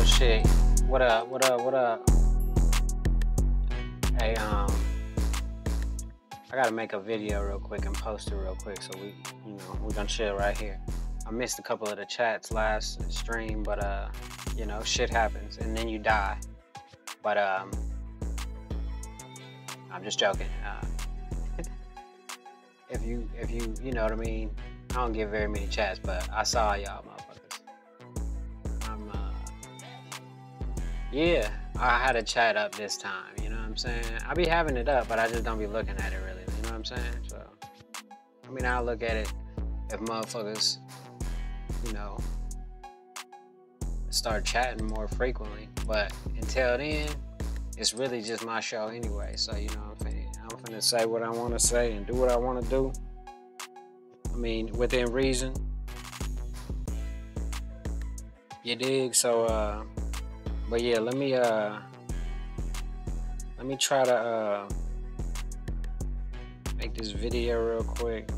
shit. What up? What up? What up? Hey, I gotta make a video real quick and post it real quick, so we're gonna chill right here. I missed a couple of the chats last stream, but shit happens, and then you die. But I'm just joking. If you know what I mean, I don't get very many chats, but I saw y'all motherfuckers. Yeah, I had a chat up this time, you know what I'm saying? I be having it up, but I just don't be looking at it really, you know what I'm saying? So, I mean, I'll look at it if motherfuckers, start chatting more frequently, but until then, it's really just my show anyway, so I'm finna say what I want to say and do what I want to do. I mean, within reason. You dig? So, but yeah, let me try to make this video real quick.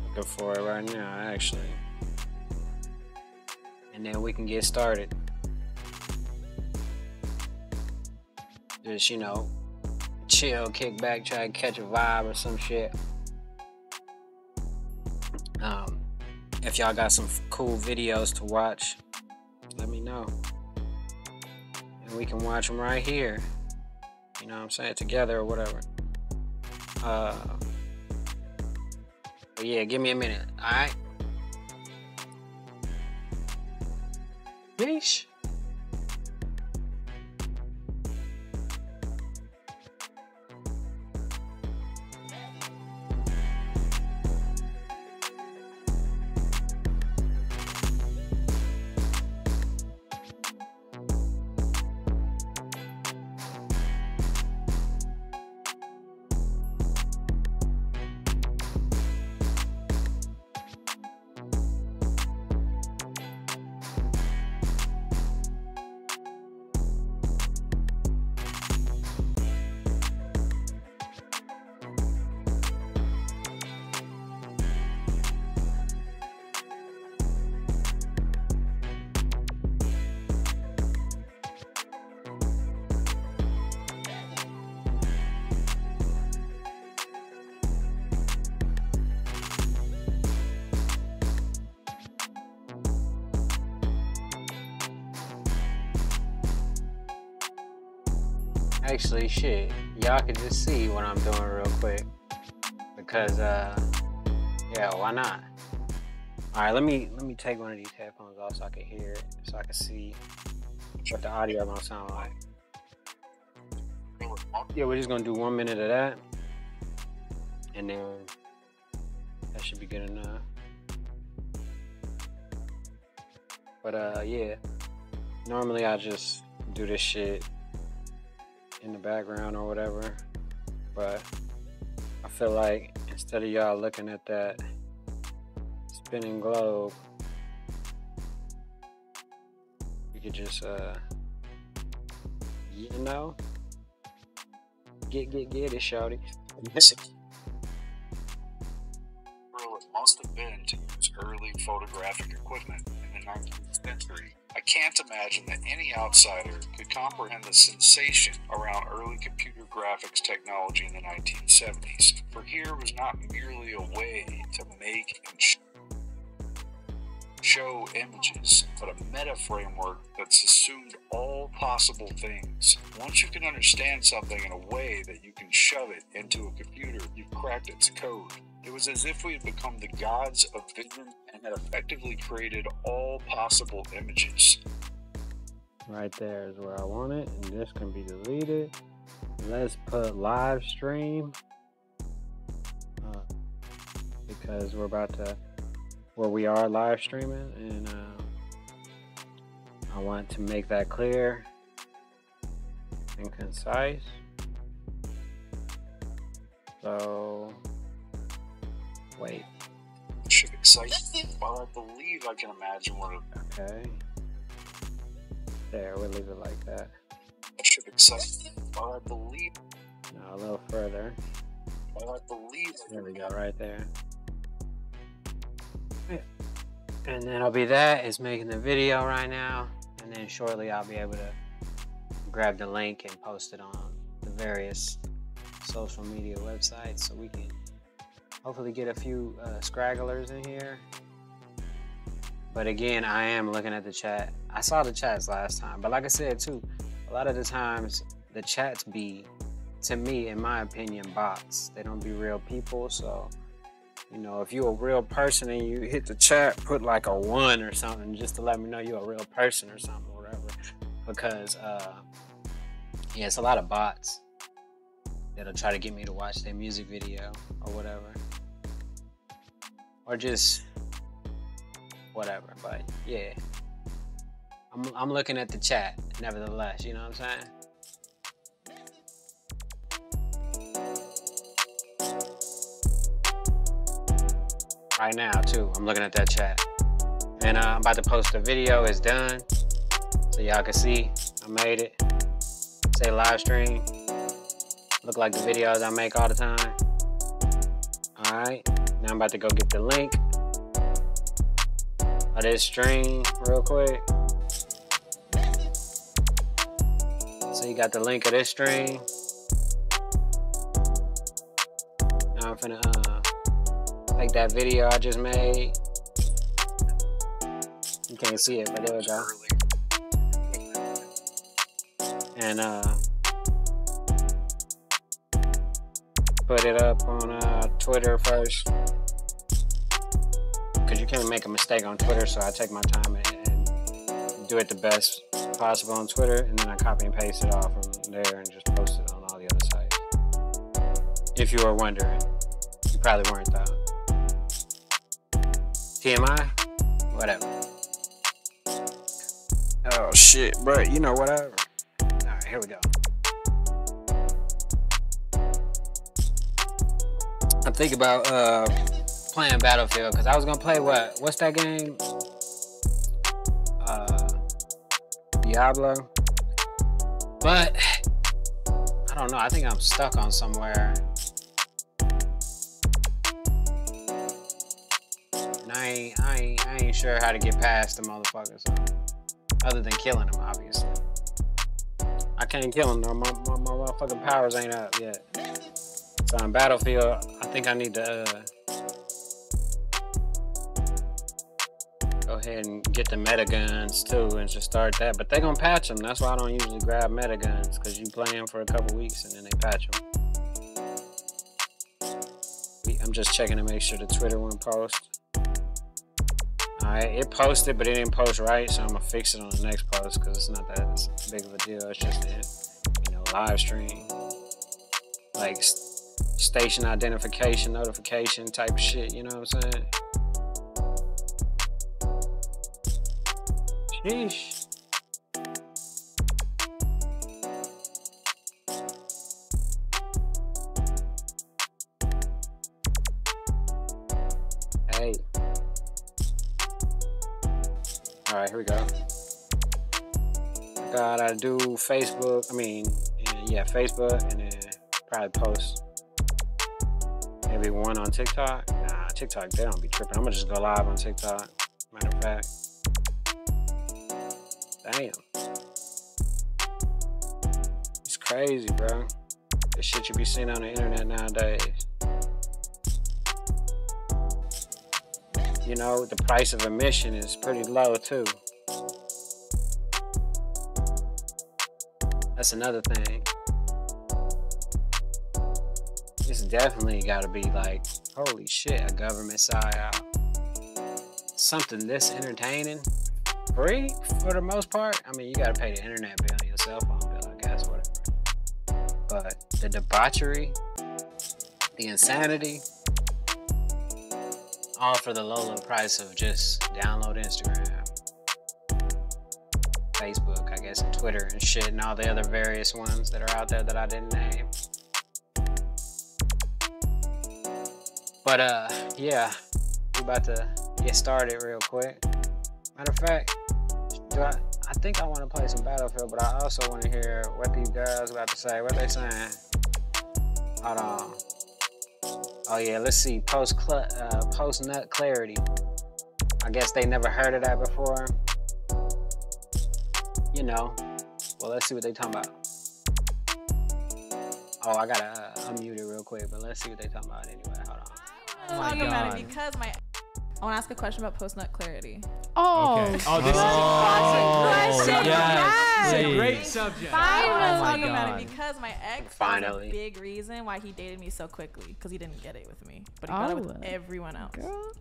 Looking for it right now, actually. And then we can get started. Just, chill, kick back, try to catch a vibe or some shit. If y'all got some cool videos to watch, let me know. And we can watch them right here. You know what I'm saying? Together or whatever. But yeah, give me a minute, alright? Yeesh. Actually, shit, y'all can just see what I'm doing real quick, because yeah, why not? All right, let me take one of these headphones off so I can hear it, so I can see what the audio gonna sound like. Yeah, we're just gonna do 1 minute of that, and then that should be good enough. But yeah, normally I just do this shit in the background or whatever, but I feel like instead of y'all looking at that spinning globe, you could just get it, shawty. It must have been to use early photographic equipment in the 19th century. I can't imagine that any outsider could comprehend the sensation around early computer graphics technology in the 1970s, for here was not merely a way to make and show images, but a meta framework that's assumed all possible things. Once you can understand something in a way that you can shove it into a computer, you've cracked its code. It was as if we had become the gods of vision and had effectively created all possible images. Right there is where I want it, and this can be deleted. Let's put live stream, because we are live streaming, and I want to make that clear and concise. So, wait. It should excite me. While I believe I can imagine what it... Okay. There, we'll leave it like that. It should excite me. While I believe... Now a little further. While I believe... There we go, right there. Yeah. And then I'll be that is making the video right now, and then shortly I'll be able to grab the link and post it on the various social media websites so we can hopefully get a few scragglers in here. But again, I am looking at the chat. I saw the chats last time, but like I said too, a lot of the times the chats be, to me, in my opinion, bots. They don't be real people. So, you know, if you're a real person and you hit the chat, put like a 1 or something just to let me know you're a real person or something or whatever. Because yeah, it's a lot of bots that'll try to get me to watch their music video or whatever, or just whatever. But yeah, I'm looking at the chat nevertheless, you know what I'm saying? Right now too, I'm looking at that chat, and I'm about to post a video. It's done, so y'all can see I made it. Say live stream. Look like the videos I make all the time. All right, now I'm about to go get the link of this stream real quick. So you got the link of this stream. Now I'm finna take that video I just made. You can't see it, but there we go. And put it up on Twitter first, because you can't make a mistake on Twitter, so I take my time and do it the best possible on Twitter, and then I copy and paste it off from there and just post it on all the other sites. If you were wondering. You probably weren't though. TMI? Whatever. Oh shit, but you know, whatever. Alright, here we go. I think about playing Battlefield, because I was gonna play what's that game? Diablo. But I don't know, I think I'm stuck on somewhere. And I ain't sure how to get past the motherfuckers, so, other than killing them, obviously. I can't kill them though, my motherfucking powers ain't up yet. So on Battlefield, I think I need to go ahead and get the meta guns too and just start that. But they gonna patch them. That's why I don't usually grab meta guns, because you play them for a couple weeks and then they patch them. I'm just checking to make sure the Twitter one posts. Alright, it posted, but it didn't post right, so I'm gonna fix it on the next post, because it's not that big of a deal. It's just a, you know, live stream, like station identification, notification type shit, you know what I'm saying? Sheesh. Hey. Alright, here we go. Gotta do Facebook, Facebook, and then probably post maybe one on TikTok. Nah, TikTok, they don't be tripping. I'm gonna just go live on TikTok, matter of fact. Damn. It's crazy, bro. The shit you be seeing on the internet nowadays. You know, the price of admission is pretty low too. That's another thing. It's definitely gotta be like, holy shit, a government psyop. Something this entertaining, free for the most part. I mean, you gotta pay the internet bill and your cell phone bill, I guess, whatever. But the debauchery, the insanity, all for the low price of just download Instagram, Facebook, I guess, and Twitter and shit, and all the other various ones that are out there that I didn't name. But yeah, we about to get started real quick. Matter of fact, I think I want to play some Battlefield, but I also want to hear what these girls about to say. What they saying? Hold on. Oh yeah, let's see. Post nut clarity. I guess they never heard of that before. You know. Well, let's see what they talking about. Oh, I gotta unmute it real quick, but let's see what they talking about anyway. Hold on. Oh my God. Because I want to ask a question about post-nut clarity. Oh, Okay. oh, this is a question. yes. It's a Please. great subject. Talking God. about it because my ex Finally. was a big reason why he dated me so quickly because he didn't get it with me, but he got it with everyone else.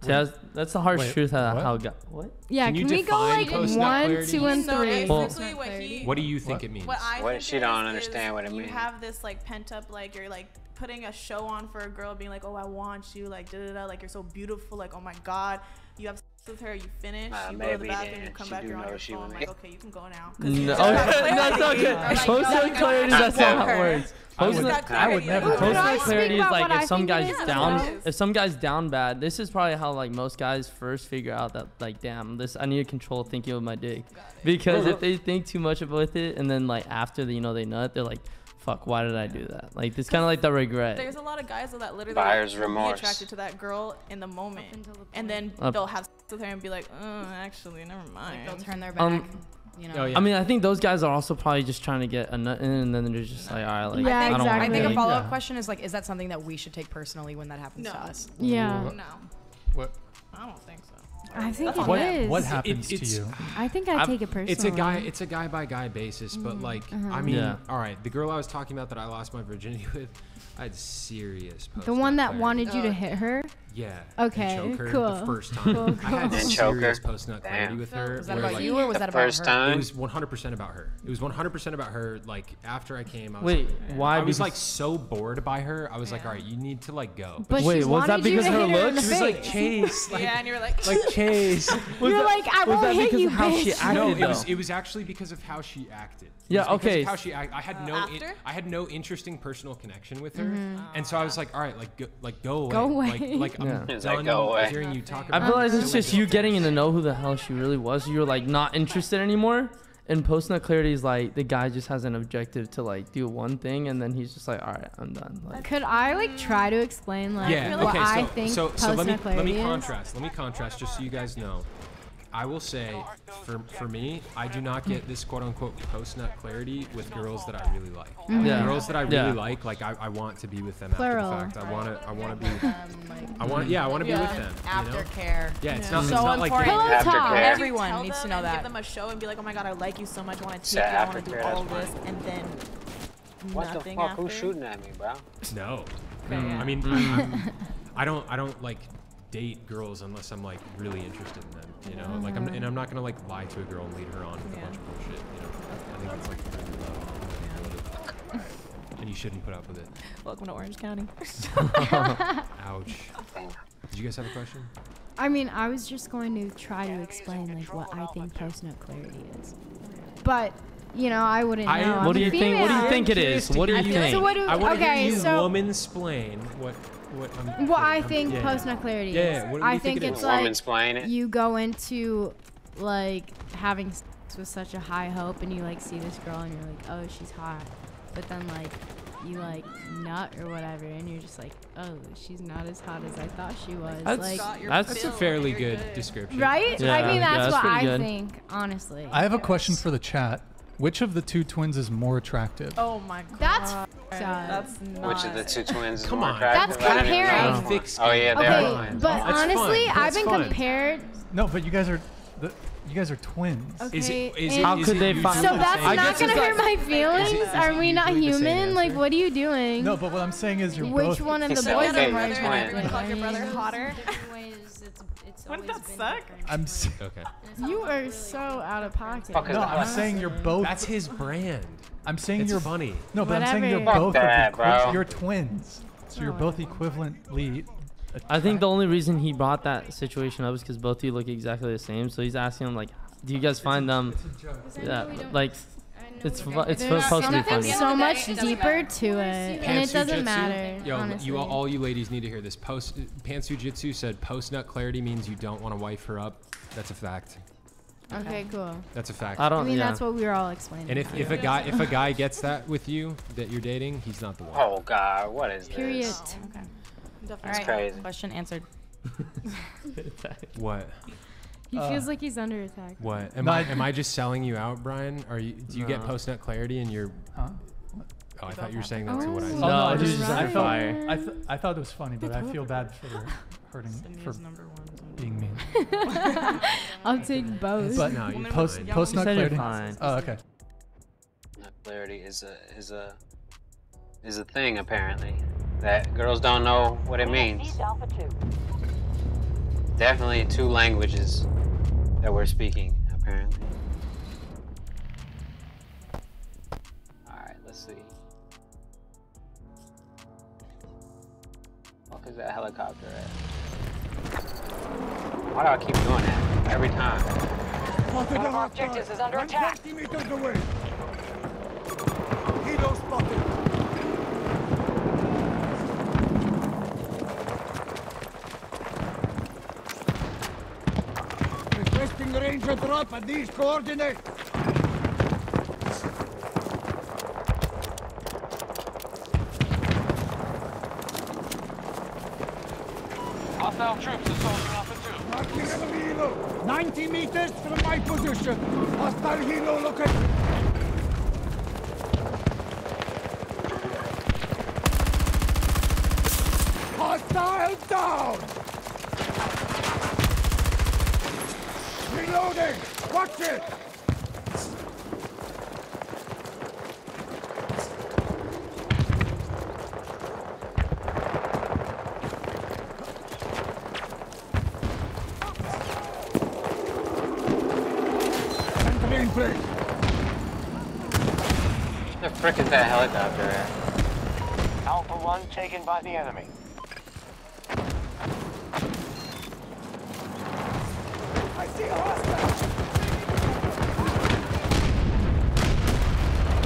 See, that's the harsh Wait, truth what? how what? Yeah, Can you we go define like post-nut 1, clarity? 2, and So 3? basically what he, What do you think it means? what I What? think She it don't is understand what it you means. have this like pent up, like you're like putting a show on for a girl, being like, oh, I want you, like da da da, like you're so beautiful, like oh my God, you have sex with her, you finish, you go to the maybe bathroom, then. you come She back, do you're on know your she phone, would like make- okay, you can go now. No, that's not good. Post-nut clarity, that's not how it works. I would Clarity, never like, do that. Post-nut clarity is about like what I if some think it guy's is? down, That's what it is. if some guy's down bad. This is probably how like most guys first figure out that like, damn, this I need to control thinking of my dick, because if they think too much about it and then like after they they nut, they're like, fuck, why did I do that? Like it's kind of like the regret. There's a lot of guys though that literally Buyer's will remorse. be attracted to that girl in the moment, until the and then Uh, they'll have sex with her and be like, actually, never mind. They'll turn their back. You know. Oh, yeah. I mean, I think those guys are also probably just trying to get a nut in, and then they're just like, all right, like Yeah, I don't exactly. want I to. think a Yeah. follow-up question is like, is that something that we should take personally when that happens No. to us? Yeah. No, What? I don't think so. I think That's it on is. them. What happens to it's- you? I think I take it personally. It's a guy by guy basis, but like I mean, Yeah. all right, the girl I was talking about that I lost my virginity with, I had serious. The one that post-nut wanted clarity. you to hit her. Yeah. Okay, and choke her cool. The first time. Cool, I had cool. And choke serious her? post nut clarity Damn. with her. Was that where, about like, you or was The that about first her? It time. was 100% about her. It was 100% about her. Like after I came, I was Wait, like, why? I was Because- like so bored by her. I was like, all right, you need to like go. But Wait, she was that wanted you because to her hit her in looks? the She was like face. Chase, like, Yeah, and you're like, like Chase. You're like, I was won't that hit because you, of how she bitch. acted? No, though? it was actually because of how she acted. It Yeah, was because of okay. How she I had no After? I had no interesting personal connection with her, and so I was like, all right, go away. Go away. Like I'm Yeah. It's like, done go away. hearing you talk I about. feel like it. it's just you getting to know who the hell she really was. You're like not interested anymore. And post nut clarity is like the guy just has an objective to like do one thing, and then he's just like, all right, I'm done. Like, Could I like try to explain like Yeah. what Okay. I So think so post let me clarity is? contrast. Let me contrast just so you guys know. I will say, for me, I do not get this quote unquote post nut clarity with girls that I really like. Yeah. Girls that I really Yeah. like I want to be with them Plural. after the fact. I want to be. I want to be with them. You know? Aftercare. Yeah, it's not. So It's not like important. Pillow After talk. care. Everyone tell needs to them know and that. Give them a show and be like, oh my God, I like you so much. I want to Say take you. I want to do aftercare, all that's this, and then What the nothing fuck? after. Who's shooting at me, bro? No. Okay, yeah. I mean, I don't like date girls unless I'm like really interested in them. You know, like I'm not gonna like lie to a girl and lead her on with a bunch of bullshit. You know, I think that's like really low. And you shouldn't put up with it. Welcome to Orange County. Ouch. Did you guys have a question? I mean, I was just going to try to explain like what I think post nut clarity is, but you know, I wouldn't know. I'm what do a you think? What do you female. think it is? What do you think? So what do I want to okay, hear you so woman-splain what I'm. what I I'm- think yeah. post nut clarity Yeah, is. yeah, what do I you think think it it's is? like Woman's playing it. you go into like having sex with such a high hope, and you like see this girl, and you're like, oh, she's hot, but then like you like nut or whatever, and you're just like, oh, she's not as hot as I thought she was. That's- like, That's a fairly good description. right? I Yeah, mean, yeah, that's that's what pretty I good. think, honestly. I have a question for the chat. Which of the two twins is more attractive? Oh my God. That's f***ed up. That's not. Which of the two twins is Come more on. attractive? That's I didn't even comparing. know. Thick skin. Oh yeah, they are Okay, twins. but That's honestly, fun. I've That's been fun. compared. No, but you guys are twins. Okay, Is it? and- How could they usually find- so the that's same? I not guess gonna it's hurt my feelings. is it Are we not usually the same human? Like, answer? what are you doing? No, but what I'm saying is you're Which both. one of the It's boys okay, are more it's attractive? fine. Fuck your brother hotter. Wouldn't that suck? I'm s- Okay. You are so out of pocket. Fuck is no, I'm that? saying you're both. That's his brand. I'm saying It's you're funny. No, but I'm saying you're Whatever. both. Fuck that, bro. You're twins, so you're both equivalently. I think the only reason he brought that situation up is because both of you look exactly the same. So he's asking him like, do you guys find them? Yeah, like it's supposed to be There's funny. something so much deeper to it, and it doesn't Pantsu-jitsu? matter. Yo, honestly. all you ladies need to hear this. Pantsu Jitsu said post-nut clarity means you don't want to wife her up. That's a fact. Okay, cool. That's a fact. I I don't. mean, Yeah. that's what we were all explaining. And if a guy gets that with you that you're dating, he's not the one. Oh God, what is Period. this? Okay. All That's right. crazy. Question answered. What? He feels like he's under attack. What? No, Am I just selling you out, Brian? Do you get No. post-nut clarity in your? Huh? Oh, I thought you were saying that to what I said. No, I dude, just just under felt, fire. I thought it was funny, but I feel bad for hurting for being mean. I'll take both. But No, you're post fine. post You nut said you're clarity. fine. Oh, okay. Nut clarity is a thing apparently that girls don't know what it means. Definitely 2 languages that we're speaking apparently. All right, let's see. What is that helicopter at? Why do I keep doing that every time? One of our objectives is under attack. 20 meters away. Helo spotted. Requesting Ranger drop at these coordinates. Hostile troops assaulting Alpha 2. Marking enemy helo. 90 meters from my position. Hostile helo located. Hostile down! Reloading! Watch it! Entry in place. Where the frick is that helicopter at? Alpha 1 taken by the enemy. I see a hostile!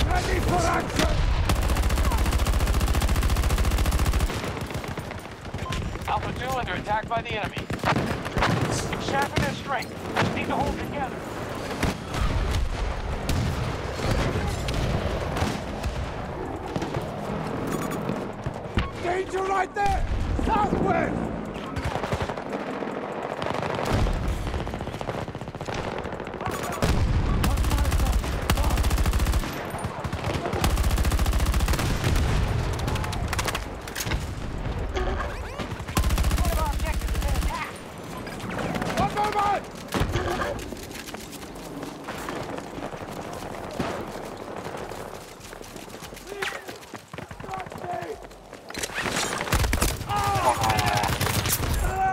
Ready for action! Alpha 2 under attack by the enemy. Sharpen their strength. Need to hold together. Danger right there! Southwest! One of our objectives has been attacked. One moment!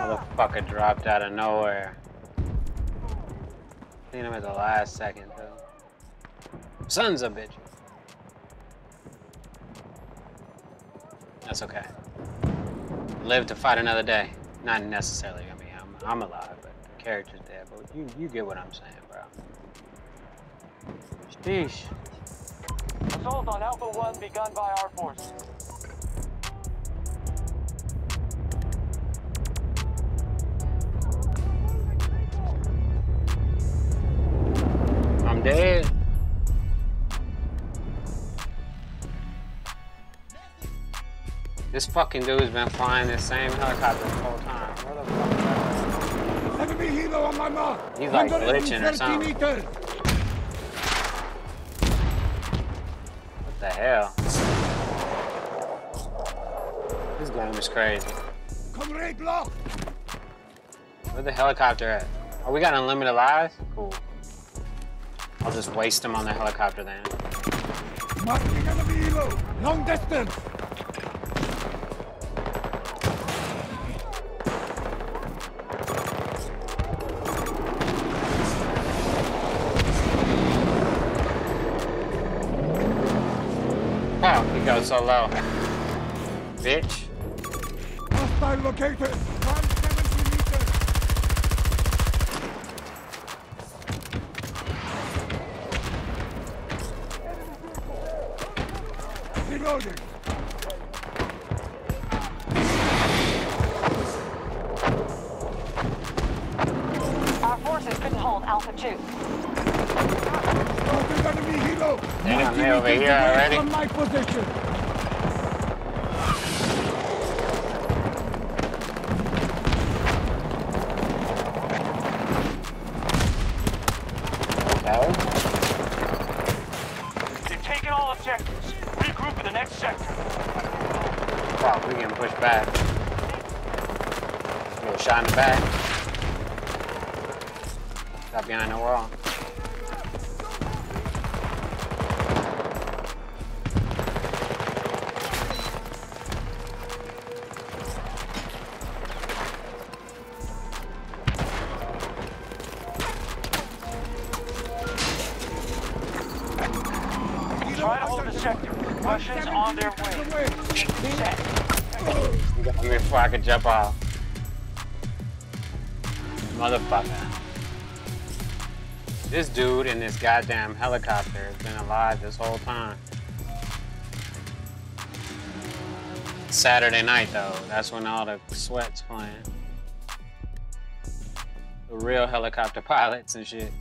Motherfucker dropped out of nowhere. Seen him at the last second though. Sons of bitch. That's okay. Live to fight another day. Not necessarily. I mean, I'm alive, but the character's dead. But you get what I'm saying, bro. Sheesh. Assault on Alpha 1 begun by our forces. I'm dead. This fucking dude's been flying this same helicopter the whole time. Where the fuck is that? Enemy helo on my mark! He's like glitching or 130 something. meters! What the hell? This game is crazy. Comrade locked! Where's the helicopter at? Oh, we got unlimited lives? Cool. I'll just waste them on the helicopter then. Marking enemy helo! Long distance! Oh, he goes so low. Bitch. Hostile located! 170 meters! Reloading! Our forces couldn't hold Alpha 2. Spotted enemy helo! Damn, 90 they over meters here away already. from my position! back. Little shot in the back. Got behind the wall. Try to hold the sector. Russians on their way. Set. You got me before I could jump off. Motherfucker. This dude in this goddamn helicopter has been alive this whole time. Saturday night though, that's when all the sweat's playing. The real helicopter pilots and shit.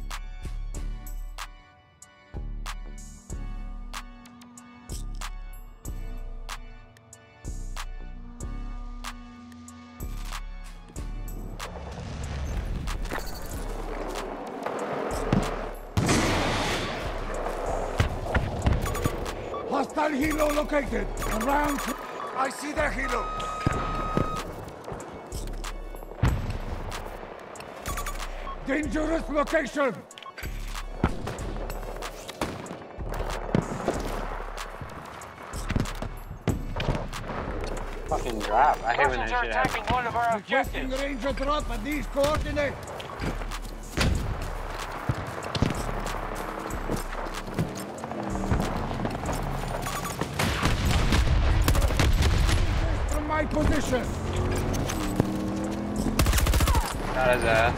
Hostile helo located. Around. I see the helo. Dangerous location. Fucking drop. I hate when that Russians are shit attacking happens. one of our Requesting objectives. ranger drop at these coordinates. From my position. Got his ass.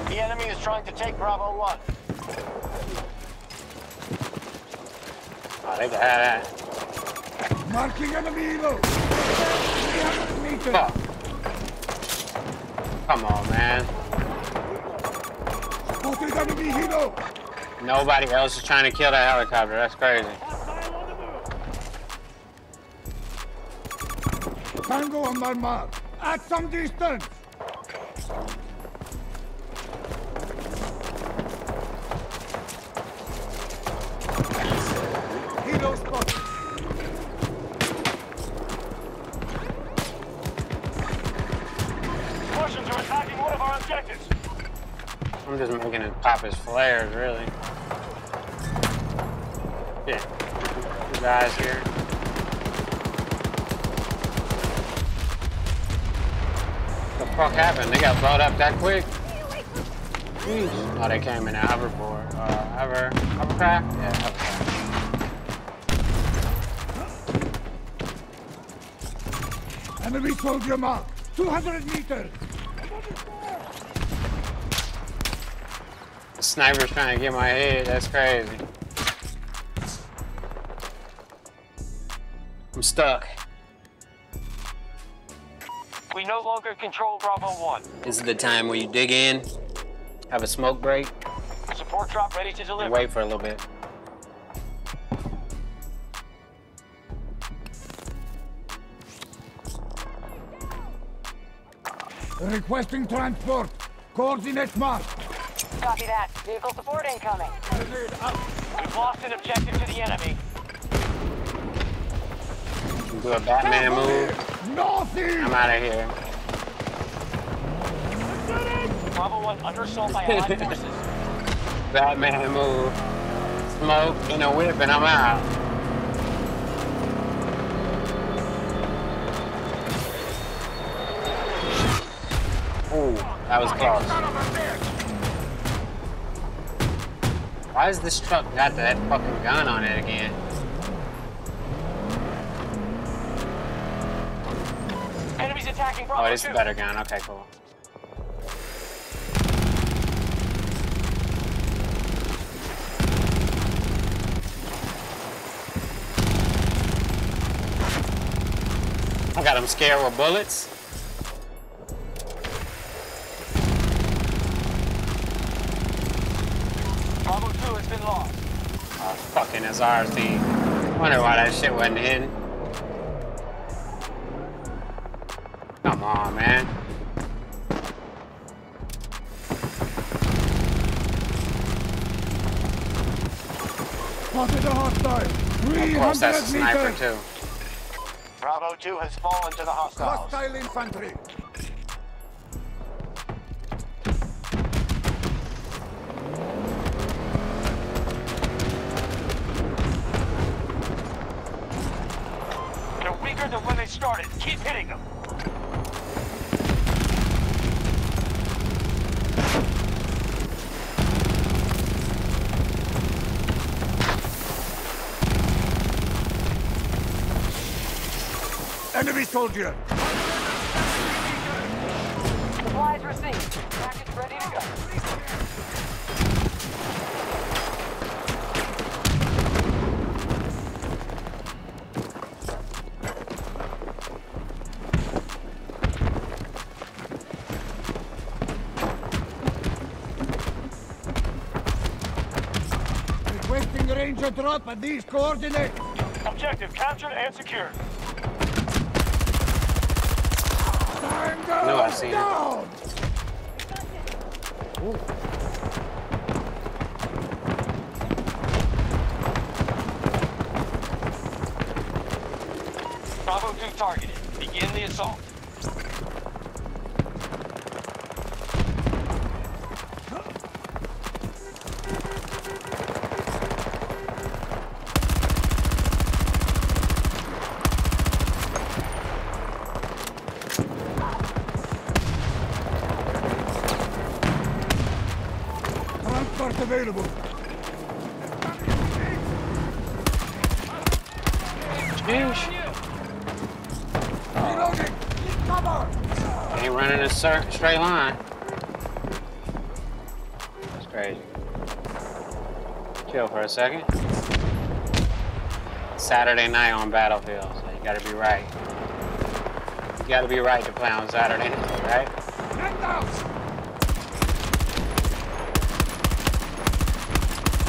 The enemy is trying to take Bravo 1. Oh, they can have that. Marking enemy helo. 300 meters. Fuck. Come on, man. Spotted enemy helo. Nobody else is trying to kill that helicopter. That's crazy. Tango on my mark. At some distance. Helo spotted. Russians are attacking one of our objectives. I'm just making it pop his flares, really. Yeah. Two guys here. What the fuck happened? They got brought up that quick? Jeez. Oh, they came in a hoverboard. Hovercraft? Yeah, hovercraft. Enemy soldier mark. 200 meters. The sniper's trying to get my head. That's crazy. I'm stuck. We no longer control Bravo 1. This is the time where you dig in, have a smoke break, Support drop ready to and deliver. wait for a little bit. Requesting transport. Coordinates marked. Copy that. Vehicle support incoming. We've lost an objective to the enemy. Do a Batman move. Nothing. I'm out of here. Bravo 1 under assault by Allied forces. Batman move. Smoke and a whip and I'm out. Ooh, that was close. Why has this truck got that fucking gun on it again? Enemies attacking Bravo 2. Oh, this is a better gun. Okay, cool. I got him scared with bullets. Bravo 2 has been lost. Oh, fucking SRC. Wonder why that shit wasn't hitting. Come on, man. spotted a hostile. Of course, that's a 300 sniper meters. too. Bravo 2 has fallen to the hostiles. Hostile infantry. They're weaker than when they started. Keep hitting them. Enemy soldier. Supplies received. Package ready to go. Requesting ranger drop at these coordinates. Objective captured and secured. Tango No, I seen it. down. Bravo 2 targeted. Begin the assault. Transport available. Reloading. Cover. Ain't running a straight line. That's crazy. Chill for a second. Saturday night on Battlefield, so you gotta be right. You gotta be right to play on Saturday night, right? Get down.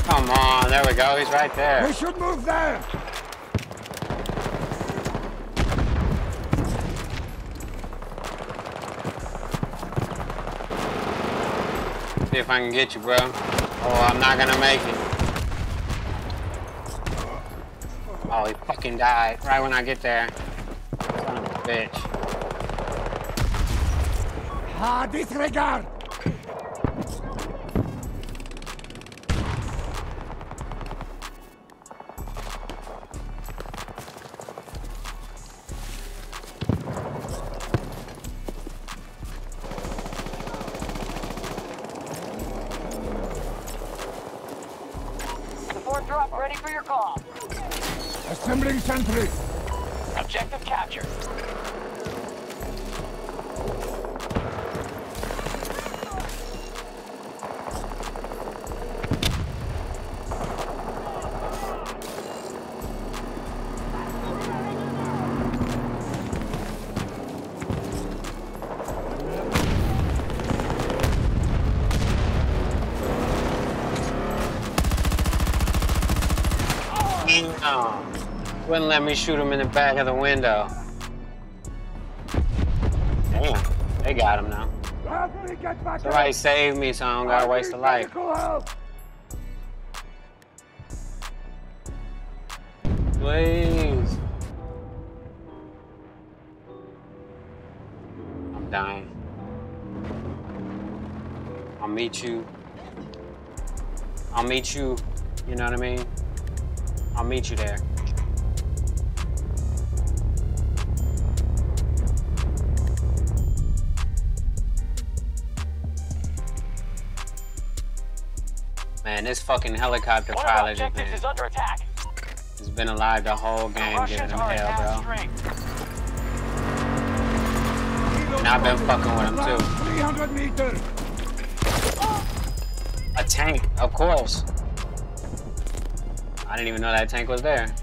Come on, there we go, he's right there. We should move there. See if I can get you, bro. Oh, I'm not gonna make it. Oh, he fucking died right when I get there. Son of a bitch. Ah, disregard. Support drop ready for your call. Assembling sentry. Objective captured. No. Wouldn't let me shoot him in the back of the window. Damn, they got him now. Help me get back Somebody save me so I don't gotta waste a life. Medical help. Please. I'm dying. I'll meet you. I'll meet you. You know what I mean? I'll meet you there. Man, this fucking helicopter One of our pilot objectives is under attack. has been alive the whole The game, giving Russians him are at half hell, bro. strength. And I've been fucking with him too. 300 meters. A tank, of course. I didn't even know that tank was there.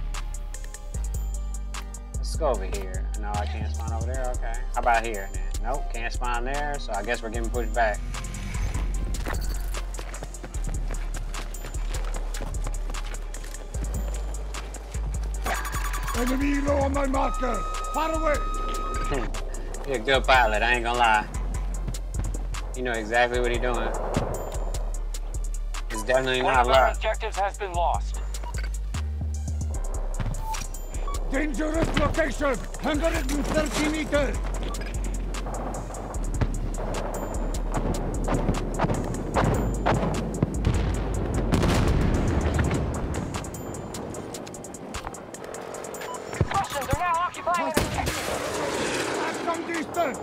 Let's go over here. No, I can't spawn over there. Okay. How about here then? Nope, can't spawn there. So I guess we're getting pushed back. Enemy low on my marker. Far away. He's a good pilot. I ain't gonna lie. You know exactly what he's doing. It's definitely One not of our luck. objectives has been lost. Dangerous location! 130 meters! Russians are now occupying the objective. At some distance!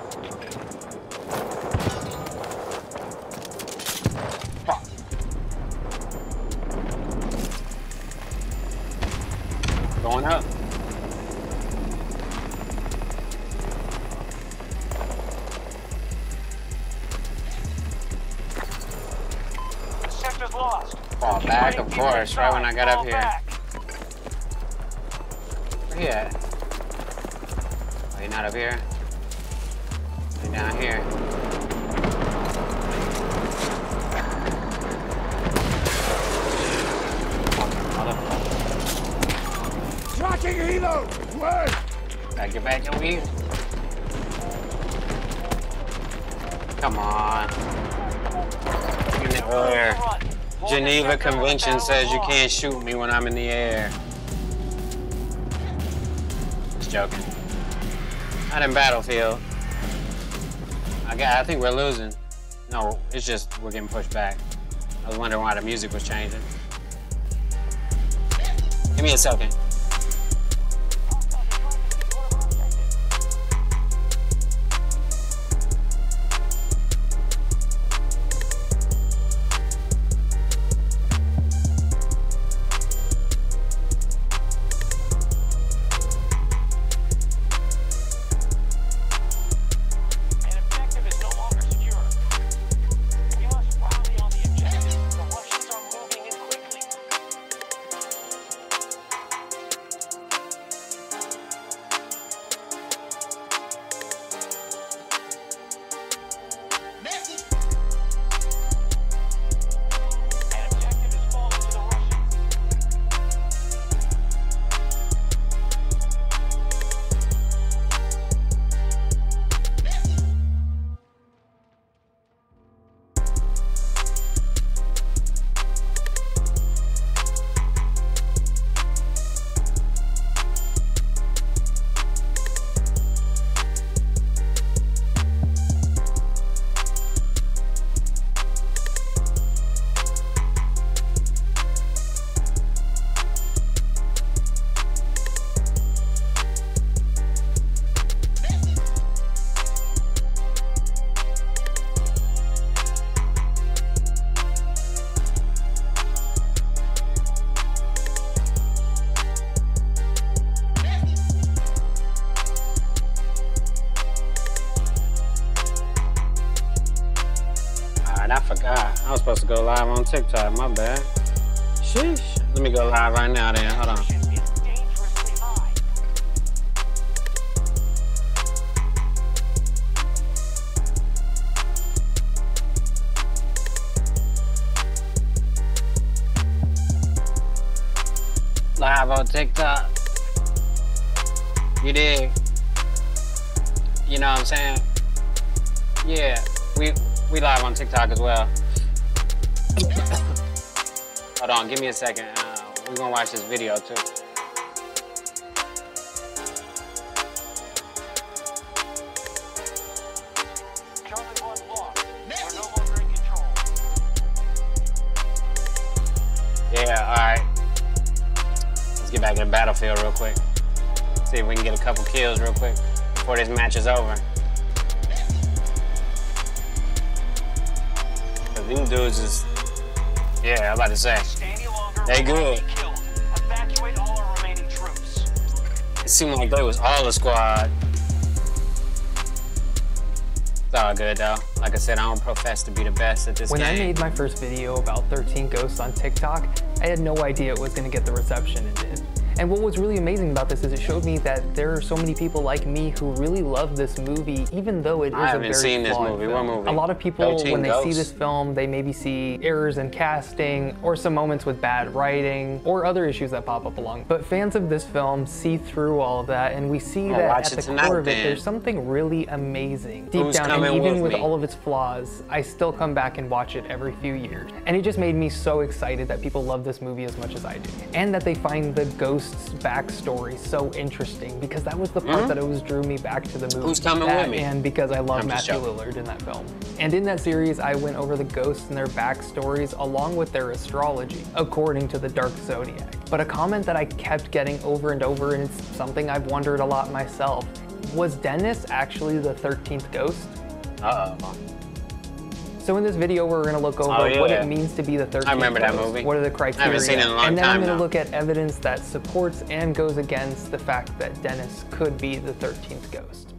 Going up. Sector's lost. Fall back, of course, right when I got up here. Where he at? Oh, you're not up here? You're down here. Tracking helo! Where? Gotta get back over here. Come on. In the air. Geneva Convention says you can't shoot me when I'm in the air. Just joking. Not in Battlefield. I think we're losing. No, it's just we're getting pushed back. I was wondering why the music was changing. Give me a second. I forgot. I was supposed to go live on TikTok. My bad. Sheesh. Let me go live right now then. Hold on. Live on TikTok. You dig? You know what I'm saying? Yeah, we live on TikTok as well. Hold on, give me a second. We're gonna watch this video too. Yeah, alright. Let's get back in the battlefield real quick. See if we can get a couple kills real quick before this match is over. Cause these dudes is, yeah, I'm about to say, they good. Evacuate all our remaining troops. It seemed like they was all the squad. It's all good though. Like I said, I don't profess to be the best at this game. When I made my first video about 13 Ghosts on TikTok, I had no idea it was going to get the reception it did. And what was really amazing about this is it showed me that there are so many people like me who really love this movie, even though it is a very flawed film. I haven't seen this movie. What movie? A lot of people, when they see Ghosts? this film, they maybe see errors in casting, or some moments with bad writing, or other issues that pop up along. But fans of this film see through all of that, and we see that at the core of it, there's something really amazing. Deep down, and even with all of its flaws, I still come back and watch it every few years. And it just made me so excited that people love this movie as much as I do. And that they find the ghost ghost's backstory so interesting because that was the part that always drew me back to the movie. Who's coming with me? And because I love I'm just Matthew joking. Lillard in that film. And in that series, I went over the ghosts and their backstories along with their astrology, according to the Dark Zodiac. But a comment that I kept getting over and over, and it's something I've wondered a lot myself, was Dennis actually the 13th ghost? Uh-oh. So in this video, we're gonna look over what it means to be the 13th I remember that ghost. movie. What are the criteria? I haven't seen it in a long and then time I'm gonna now. look at evidence that supports and goes against the fact that Dennis could be the 13th ghost.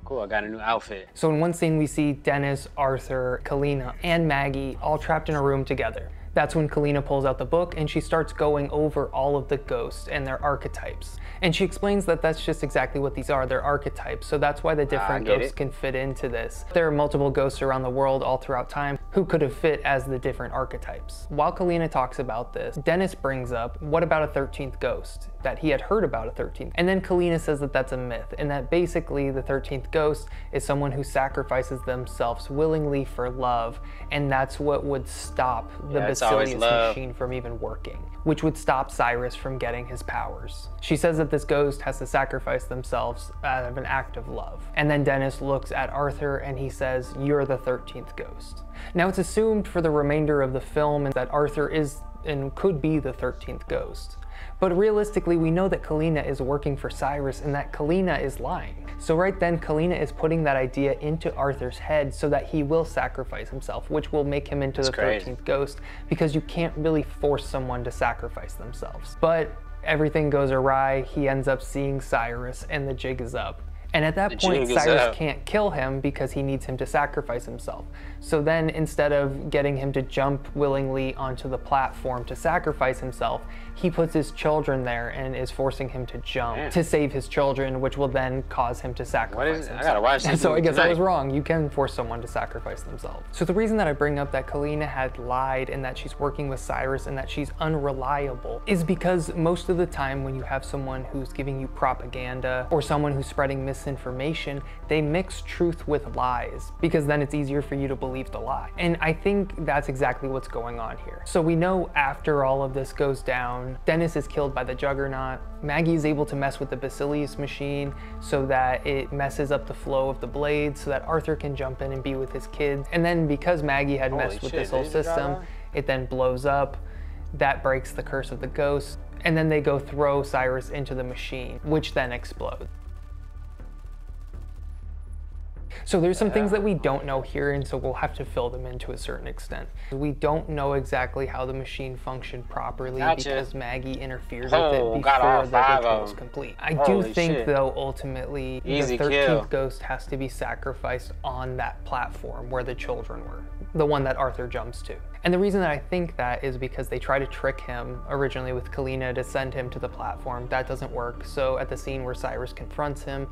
Cool, I got a new outfit. So in one scene, we see Dennis, Arthur, Kalina, and Maggie all trapped in a room together. That's when Kalina pulls out the book and she starts going over all of the ghosts and their archetypes. And she explains that that's just exactly what these are, they're archetypes. So that's why the different ghosts can fit into this. There are multiple ghosts around the world all throughout time who could have fit as the different archetypes. While Kalina talks about this, Dennis brings up, what about a 13th ghost? That he had heard about a 13th. And then Kalina says that that's a myth and that basically the 13th ghost is someone who sacrifices themselves willingly for love. And that's what would stop the Basilius machine from even working, which would stop Cyrus from getting his powers. She says that this ghost has to sacrifice themselves out of an act of love. And then Dennis looks at Arthur and he says, you're the 13th ghost. Now it's assumed for the remainder of the film that Arthur is and could be the 13th ghost. But realistically, we know that Kalina is working for Cyrus and that Kalina is lying. So right then, Kalina is putting that idea into Arthur's head so that he will sacrifice himself, which will make him into the 13th ghost, because you can't really force someone to sacrifice themselves. But everything goes awry, he ends up seeing Cyrus and the jig is up. And at that point, Cyrus can't kill him because he needs him to sacrifice himself. So then instead of getting him to jump willingly onto the platform to sacrifice himself, he puts his children there and is forcing him to jump to save his children, which will then cause him to sacrifice himself. I gotta watch this. So I guess I was wrong. You can force someone to sacrifice themselves. So the reason that I bring up that Kalina had lied and that she's working with Cyrus and that she's unreliable is because most of the time when you have someone who's giving you propaganda or someone who's spreading misinformation, they mix truth with lies because then it's easier for you to believe the lie. And I think that's exactly what's going on here. So we know after all of this goes down, Dennis is killed by the Juggernaut. Maggie is able to mess with the Basilius machine so that it messes up the flow of the blades so that Arthur can jump in and be with his kids. And then because Maggie had messed with this whole system, it then blows up. That breaks the curse of the ghost. And then they go throw Cyrus into the machine, which then explodes. So there's some things that we don't know here, and so we'll have to fill them in to a certain extent. We don't know exactly how the machine functioned properly because Maggie interfered with it before the ritual was complete. I do think, though, ultimately, the 13th ghost has to be sacrificed on that platform where the children were, the one that Arthur jumps to. And the reason that I think that is because they try to trick him originally with Kalina to send him to the platform. That doesn't work. So at the scene where Cyrus confronts him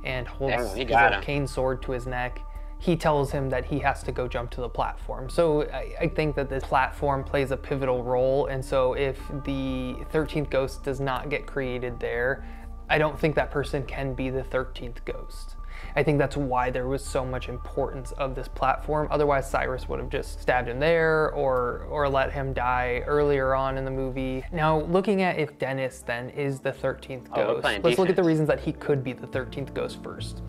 and holds his arcane sword to his neck, he tells him that he has to go jump to the platform. So I think that this platform plays a pivotal role, and so if the 13th ghost does not get created there, I don't think that person can be the 13th ghost. I think that's why there was so much importance of this platform. Otherwise, Cyrus would have just stabbed him there or let him die earlier on in the movie. Now, looking at if Dennis then is the 13th ghost, let's look at the reasons that he could be the 13th ghost first.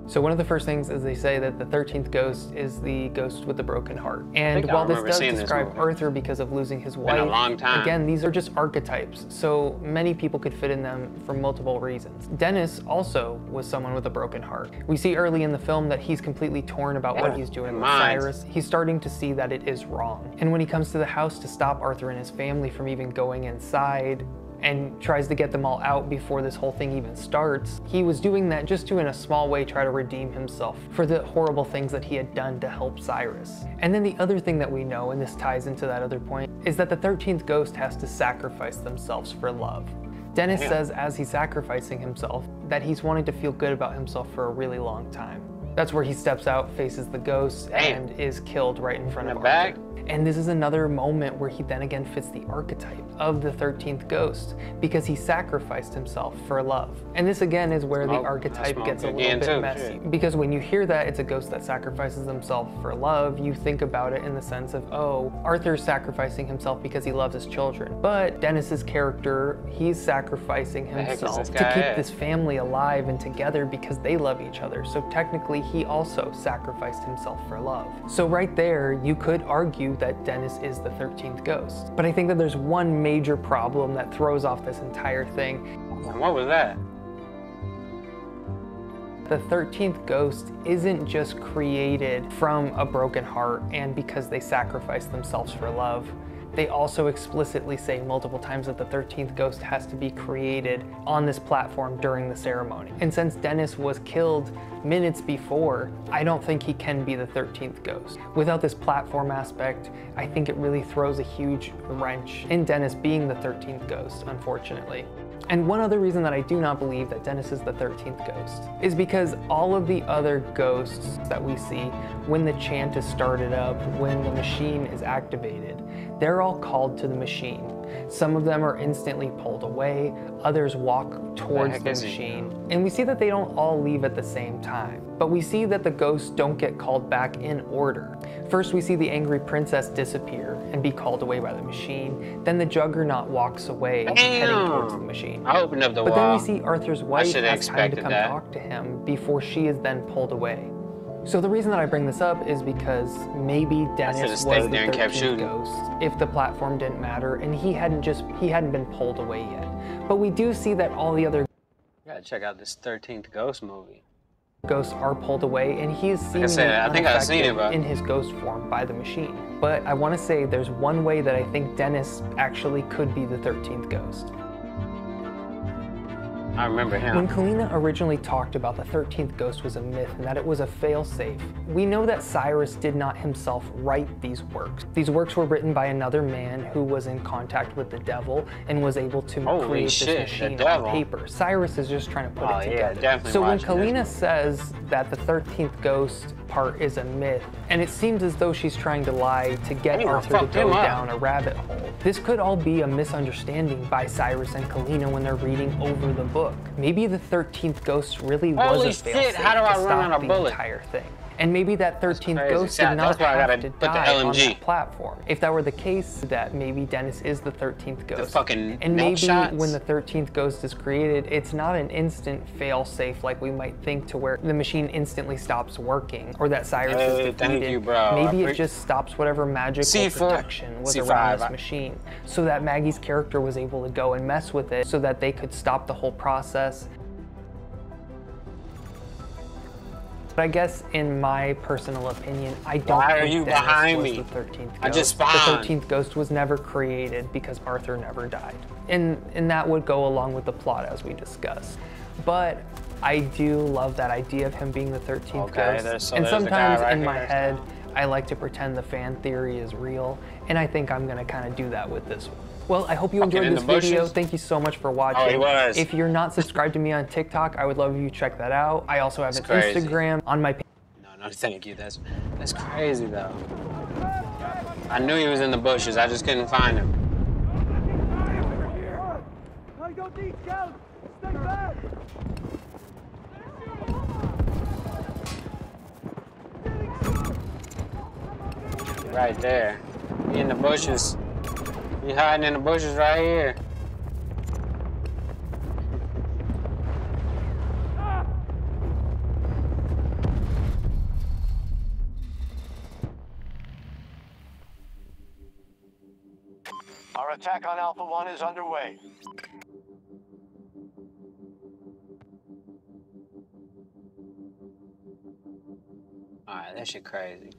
So one of the first things is they say that the 13th ghost is the ghost with the broken heart. And while this does describe Arthur because of losing his wife, again, these are just archetypes. So many people could fit in them for multiple reasons. Dennis also was someone with a broken heart. We see early in the film that he's completely torn about what he's doing with Cyrus. He's starting to see that it is wrong. And when he comes to the house to stop Arthur and his family from even going inside, and tries to get them all out before this whole thing even starts, he was doing that just to, in a small way, try to redeem himself for the horrible things that he had done to help Cyrus. And then the other thing that we know, and this ties into that other point, is that the 13th ghost has to sacrifice themselves for love. Dennis says as he's sacrificing himself that he's wanting to feel good about himself for a really long time. That's where he steps out, faces the ghost, and is killed right in front of Arthur. And this is another moment where he then again fits the archetype of the 13th ghost because he sacrificed himself for love. And this again is where the archetype gets a little bit messy. Because when you hear that it's a ghost that sacrifices himself for love, you think about it in the sense of, oh, Arthur's sacrificing himself because he loves his children. But Dennis's character, he's sacrificing himself to keep this family alive and together because they love each other. So technically he also sacrificed himself for love. So right there, you could argue that Dennis is the 13th ghost. But I think that there's one major problem that throws off this entire thing. And what was that? The 13th ghost isn't just created from a broken heart and because they sacrificed themselves for love. They also explicitly say multiple times that the 13th ghost has to be created on this platform during the ceremony. And since Dennis was killed minutes before, I don't think he can be the 13th ghost. Without this platform aspect, I think it really throws a huge wrench in Dennis being the 13th ghost, unfortunately. And one other reason that I do not believe that Dennis is the 13th ghost is because all of the other ghosts that we see, when the chant is started up, when the machine is activated, they're all called to the machine. Some of them are instantly pulled away, others walk towards the machine. And we see that they don't all leave at the same time. But we see that the ghosts don't get called back in order. First, we see the angry princess disappear and be called away by the machine. Then the Juggernaut walks away, heading towards the machine. I opened up the wall. But then we see Arthur's wife has time to come talk to him before she is then pulled away. So the reason that I bring this up is because maybe Dennis was the 13th ghost if the platform didn't matter and he hadn't been pulled away yet. But we do see that all the other You gotta check out this 13th Ghost movie. Ghosts are pulled away and he is seen in his ghost form by the machine. But I want to say there's one way that I think Dennis actually could be the 13th ghost. I remember him. When Kalina originally talked about the 13th ghost was a myth and that it was a failsafe, we know that Cyrus did not himself write these works. These works were written by another man who was in contact with the devil and was able to create this machine on paper. Cyrus is just trying to put it together. So when Kalina says that the 13th ghost part is a myth, and it seems as though she's trying to lie to get Arthur to go down a rabbit hole, this could all be a misunderstanding by Cyrus and Kalina when they're reading over the book. Maybe the 13th ghost really was a failsafe to stop the entire thing. And maybe that 13th ghost did not have to die on that platform. If that were the case, that maybe Dennis is the 13th ghost. And maybe when the 13th ghost is created, it's not an instant fail-safe like we might think to where the machine instantly stops working or that Cyrus is defeated. Maybe it just stops whatever magical protection was around this machine so that Maggie's character was able to go and mess with it so that they could stop the whole process. But I guess, in my personal opinion, I don't think Dennis was the 13th ghost. I just spawned. The 13th ghost was never created because Arthur never died. And that would go along with the plot as we discussed. But I do love that idea of him being the 13th ghost. And sometimes in my head, I like to pretend the fan theory is real. And I think I'm going to kind of do that with this one. Well, I hope you enjoyed this video. Thank you so much for watching. If you're not subscribed to me on TikTok, I would love if you check that out. I also have an Instagram on my page. No, thank you. That's crazy though. I knew he was in the bushes. I just couldn't find him. I got these scouts. Stay back. Right there. He in the bushes. He hiding in the bushes right here. Our attack on Alpha 1 is underway. Alright, that shit crazy.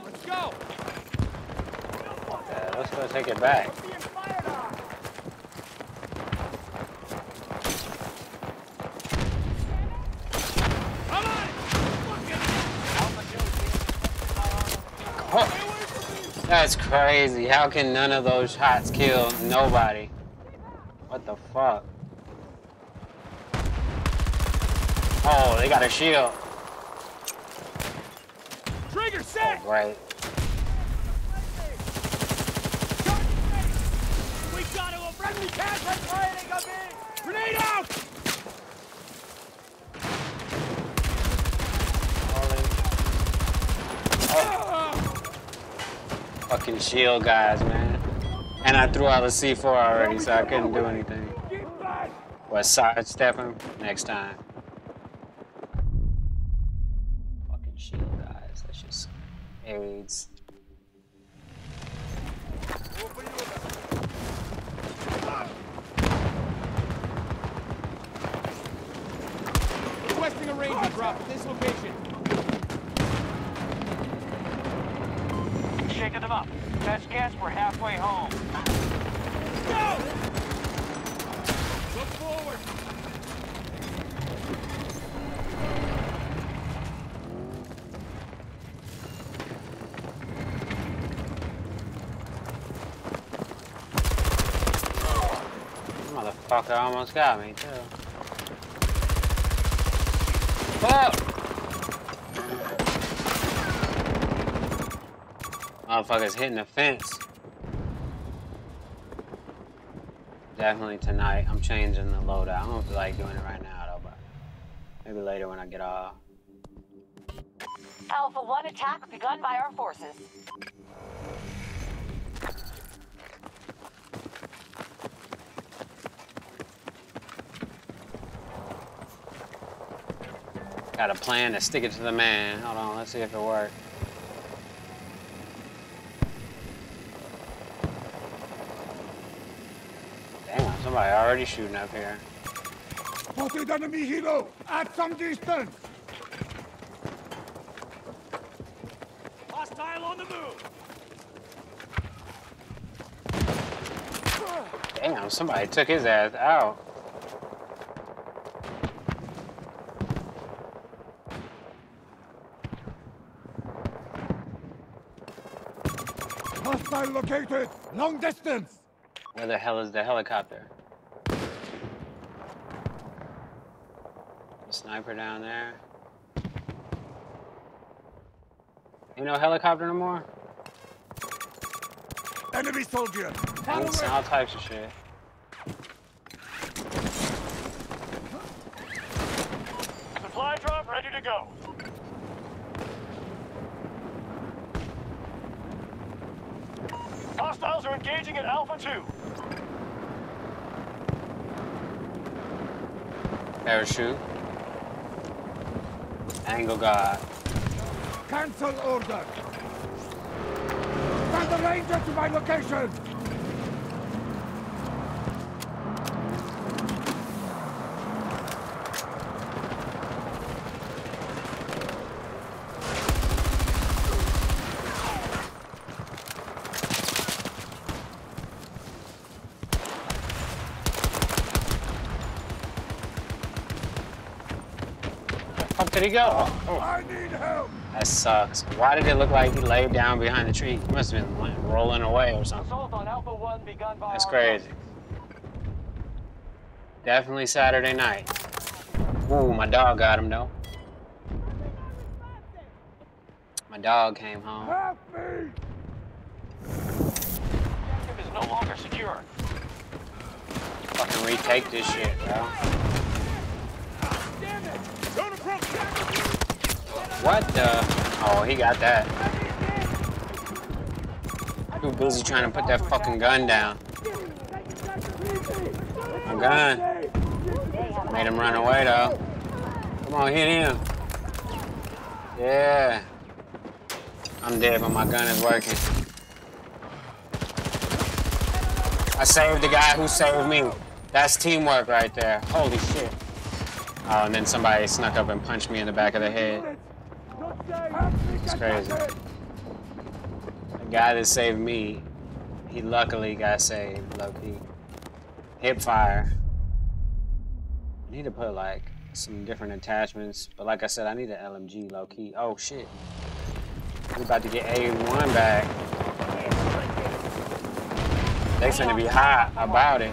Let's go! Okay, let's go take it back. Oh, that's crazy. How can none of those shots kill nobody? What the fuck? Oh, they got a shield. set! Oh, right. We got to a friendly cash right firing up in! Grenade out! Fucking shield guys, man. And I threw out the C4 already, so I couldn't do anything. What, sidestep him? Next time. Fucking shield guys, that's just AIDS. Requesting a Ranger drop at this location. Shaking them up. Best guess, we're halfway home. Go! Look forward. Motherfucker almost got me, too. Fuck! Motherfuckers hitting the fence. Definitely tonight. I'm changing the loadout. I don't feel like doing it right now, though, but maybe later when I get off. Alpha 1 attack begun by our forces. Got a plan to stick it to the man. Hold on, let's see if it works. Damn, somebody already shooting up here. Spotted enemy helo at some distance. Hostile on the move. Damn, somebody took his ass out. Hostile located. Long distance. Where the hell is the helicopter? The sniper down there. Ain't no helicopter no more? Enemy soldier. Thanks, all types of shit. Supply drop ready to go. Hostiles are engaging at Alpha 2. Parachute. Angle guard. Cancel order. Send the Ranger to my location. Fuck did he go? Oh. I need help. That sucks. Why did it look like he laid down behind the tree? He must have been like, rolling away or something. Assault on Alpha 1 begun by That's our crazy. Definitely Saturday night. Ooh, my dog got him though. My dog came home. Help me. Objective is no longer secure. Fucking retake this shit, bro. Damn it. Don't approach. What the? Oh, he got that. Too busy trying to put that fucking gun down. My gun. Made him run away though. Come on, hit him. Yeah. I'm dead, but my gun is working. I saved the guy who saved me. That's teamwork right there. Holy shit. Oh, and then somebody snuck up and punched me in the back of the head. It's crazy. The guy that saved me, he luckily got saved, low-key. Hip fire. I need to put like some different attachments, but like I said, I need an LMG, low-key. Oh shit. We about to get A1 back. They finna be hot about it.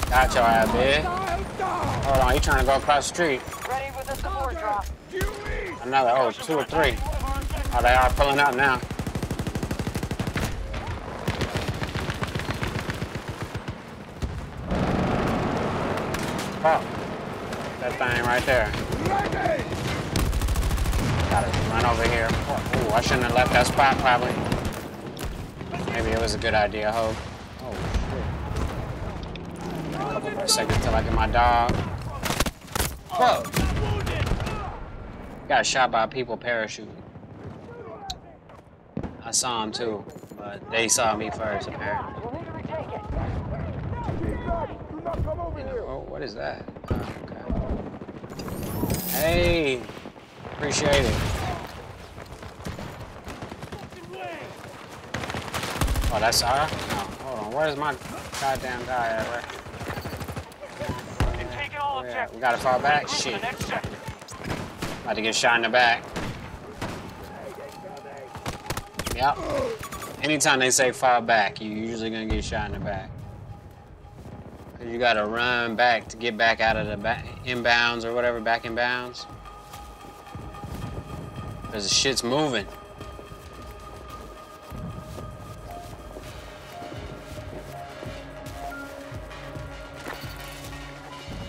Got your ass, bitch. Hold on, he trying to go across the street. Ready with the support drop. Another, oh, 2 or 3. Oh, they are pulling up now. Oh, that thing right there. Gotta run over here. Oh, I shouldn't have left that spot, probably. Maybe it was a good idea, Hope. Oh, shit. A couple more seconds till I get my dog. Whoa. Got shot by people parachuting. I saw him too, but they saw me first, apparently. Oh, what is that? Oh, okay. Hey, appreciate it. Oh, that's her? Oh, hold on, where's my goddamn guy at, right? Yeah, we gotta fall back? Shit. About to get shot in the back. Yep. Anytime they say fall back, you're usually gonna get shot in the back. Cause you gotta run back to get back out of the inbounds or whatever, back in bounds. Cause the shit's moving.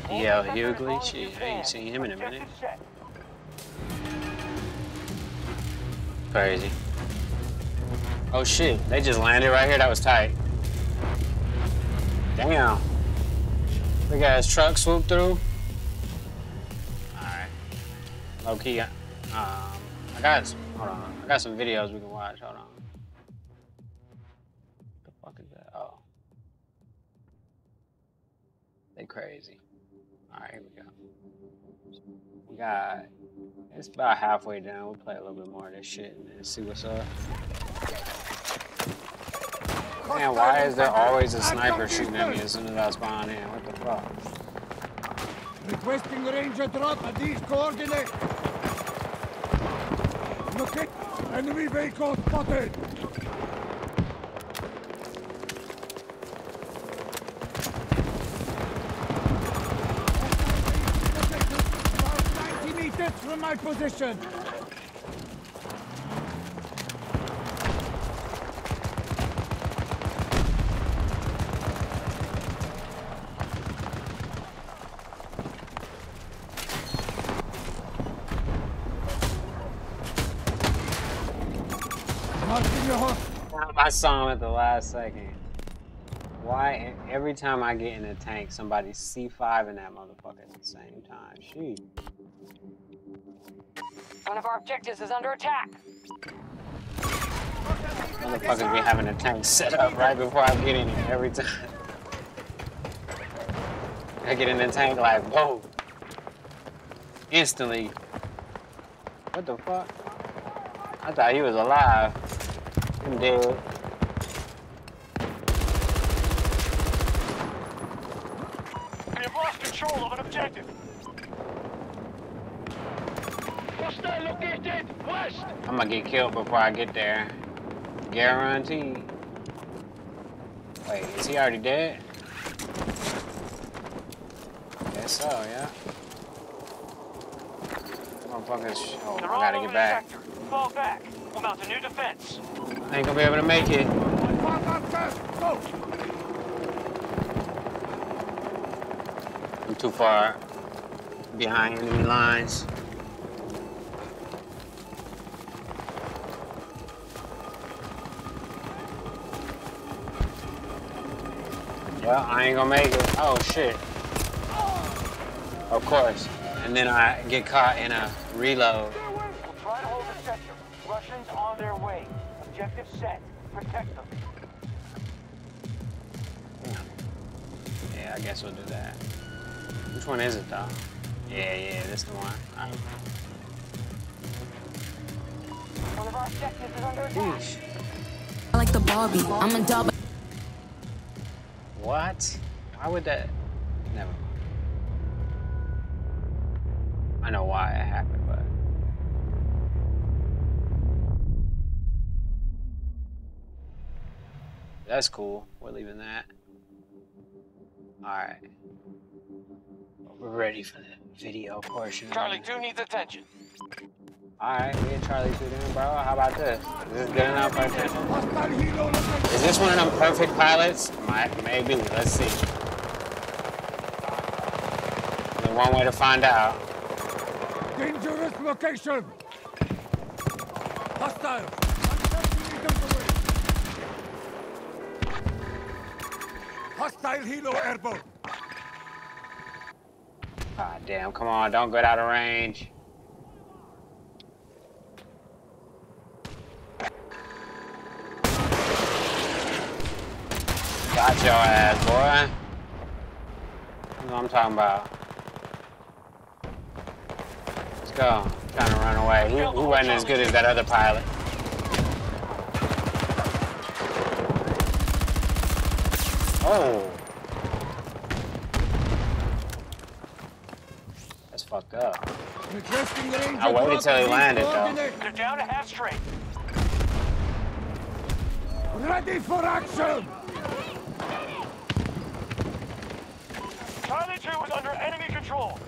Yo, Hughley, shit, I ain't seen him in a minute. Crazy. Oh shit, they just landed right here, that was tight. Damn. Big ass truck swooped through. Alright. Low key, hold on. I got some videos we can watch, hold on. What the fuck is that? Oh. They crazy. Alright, here we go. We got, it's about halfway down. We'll play a little bit more of this shit and then see what's up. Man, why is there always a sniper shooting at me as soon as I spawn in? What the fuck? Requesting ranger drop at these coordinates. Locate enemy vehicle spotted. From my position. I saw him at the last second. Why every time I get in a tank, somebody's C5 in that motherfucker at the same time? Sheesh. One of our objectives is under attack. Motherfuckers be having a tank set up right before I get in it every time. I get in the tank like, whoa. Instantly. What the fuck? I thought he was alive. I'm dead. We have lost control of an objective. Hostile located west. I'm gonna get killed before I get there. Guaranteed. Wait, is he already dead? Guess so, yeah. Motherfuckers. Oh, I gotta get back. Fall back. We'll mount a new defense. I ain't gonna be able to make it. I'm too far behind enemy lines. Yeah, I ain't gonna make it. Oh shit. Of course. And then I get caught in a reload. We'll try to hold the sector. Russians on their way. Objective set. Protect them. Yeah, I guess we'll do that. Which one is it though? Yeah, this is the one. Right. One of our objectives is under attack. I like the Barbie. I'm a dog. What? Why would that? Never mind. I know why it happened, but. That's cool. We're leaving that. Alright. Over ready for the video portion. Charlie 2 needs attention. Alright, me and Charlie 2 then, bro. How about this? Is this good enough for attention? Is this one of them perfect pilots? Maybe. Let's see. There's one way to find out. Dangerous location. Hostile. 130 meters away. Hostile helo airborne. Ah, damn. Come on. Don't get out of range. Got your ass, boy. You know what I'm talking about. Let's go. Trying to run away. He wasn't as good as that other pilot. Oh. That's fucked up. I waited till he landed, though. They're down to half straight. Ready for action! Charlie 2 is under enemy control.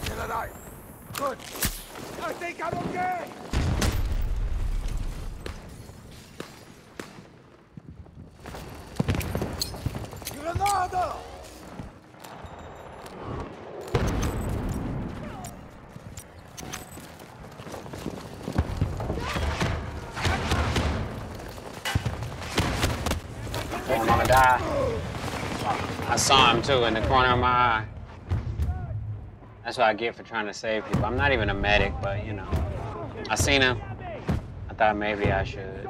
Still alive. Good. I think I'm okay. Granada! I'm gonna die. I saw him too in the corner of my eye. That's what I get for trying to save people. I'm not even a medic, but you know. I seen him. I thought maybe I should.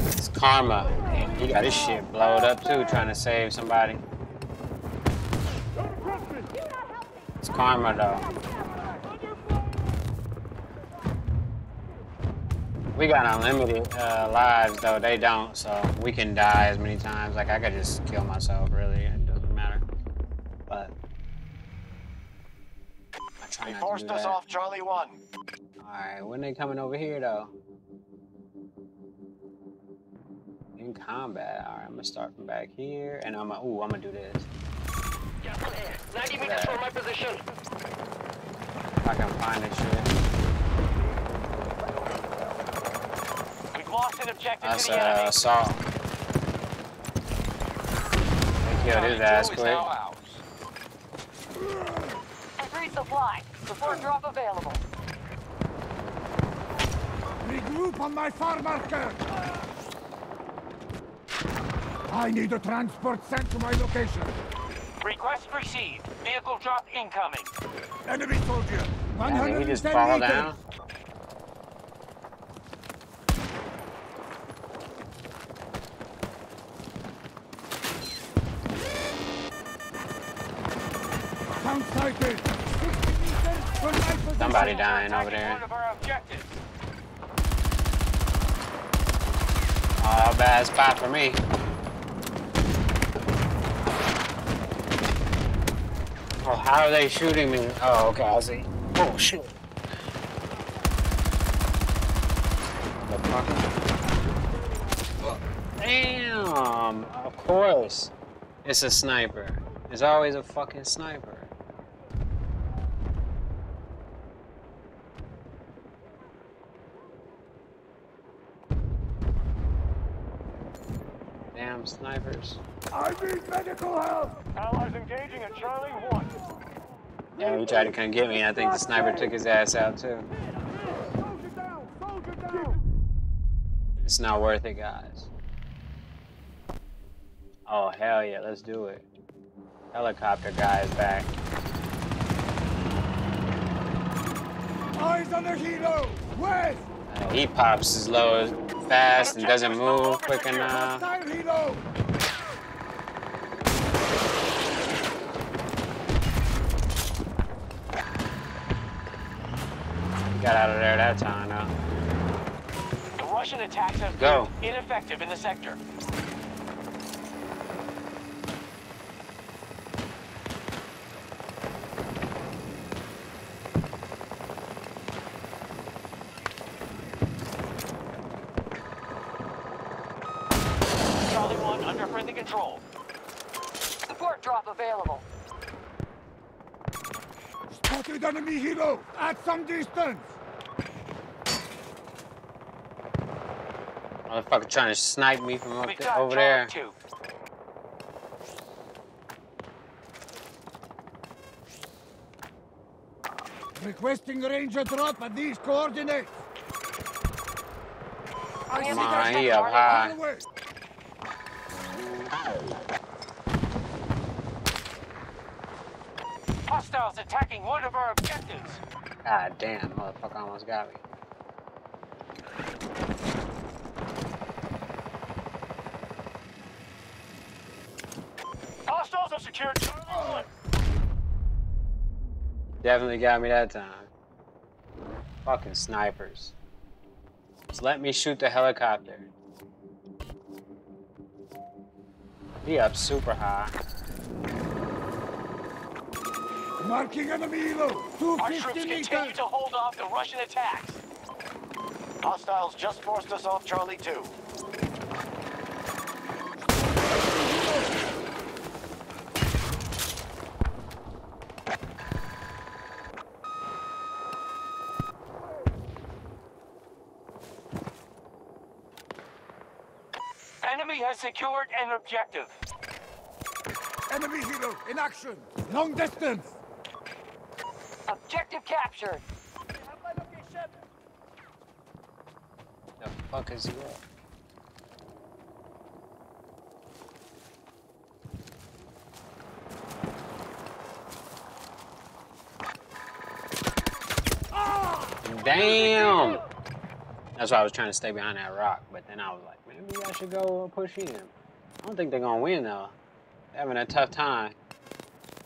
It's karma. He got his shit blowed up too, trying to save somebody. It's karma though. We got unlimited lives though, they don't, so we can die as many times. Like I could just kill myself, really, it doesn't matter. But I try They not to forced do us that. off Charlie 1. Alright, when they coming over here though? In combat. Alright, I'm gonna start from back here and I'm gonna do this. 90 meters from my position. If I can find this shit. We've lost an objective That's to the enemy. assault. They killed his ass quick. Free supply. Support drop available. Regroup on my far marker. I need a transport sent to my location. Request received. Vehicle drop incoming. Enemy soldier. Yeah, did he just 110 fall meters. down? Sound sighted. 60 meters from my position. Somebody dying over there. One of our objectives. Oh, bad spot for me. Oh, how are they shooting me? Oh, okay, I see. Oh, shit. Damn, of course. It's a sniper. It's always a fucking sniper. Damn snipers. I need medical help. Allies engaging at Charlie 1. Yeah, he tried to come get me. I think the sniper took his ass out too. Soldier down. Soldier down. It's not worth it, guys. Oh, hell yeah, let's do it. Helicopter guy is back. Eyes on the helo. West. He pops as low as fast and doesn't move quick enough. Hostile helo. He got out of there that time, though. The Russian attacks have Go. proved ineffective in the sector. control. Support drop available. Spotted enemy helo at some distance. Motherfucker trying to snipe me from up there, over there. Requesting ranger drop at these coordinates. Come on, he up high. Hostiles attacking one of our objectives. God damn, motherfucker almost got me. Hostiles have secured Charlie 1. Definitely got me that time. Fucking snipers. Just let me shoot the helicopter. He up super high. Marking enemy helo. Our troops continue to hold off the Russian attacks. Hostiles just forced us off Charlie 2. Enemy has secured an objective. Enemy helo in action. Long distance. Objective captured. The fuck is he at? Damn! That's why I was trying to stay behind that rock, but then I was like, maybe I should go push in. I don't think they're gonna win though. They're having a tough time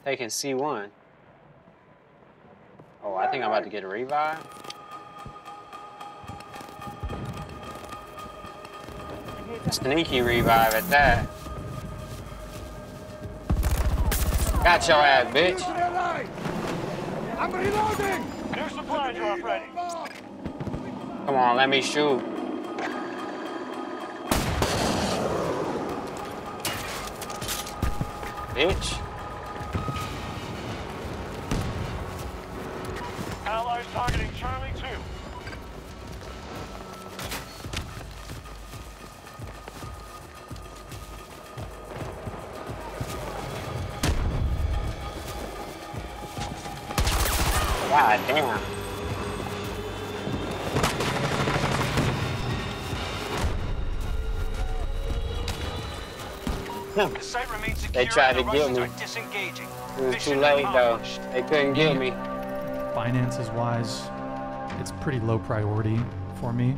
taking C1. Oh, I think I'm about to get a revive. Sneaky revive at that. Got your ass, bitch. I'm reloading. New supply drop ready. Come on, let me shoot. Bitch. Allies targeting Charlie 2. God damn. The site remains secure. They tried to and the get Russians me. are disengaging. It was too Mission late though. accomplished. They couldn't get me. Finances wise, it's pretty low priority for me.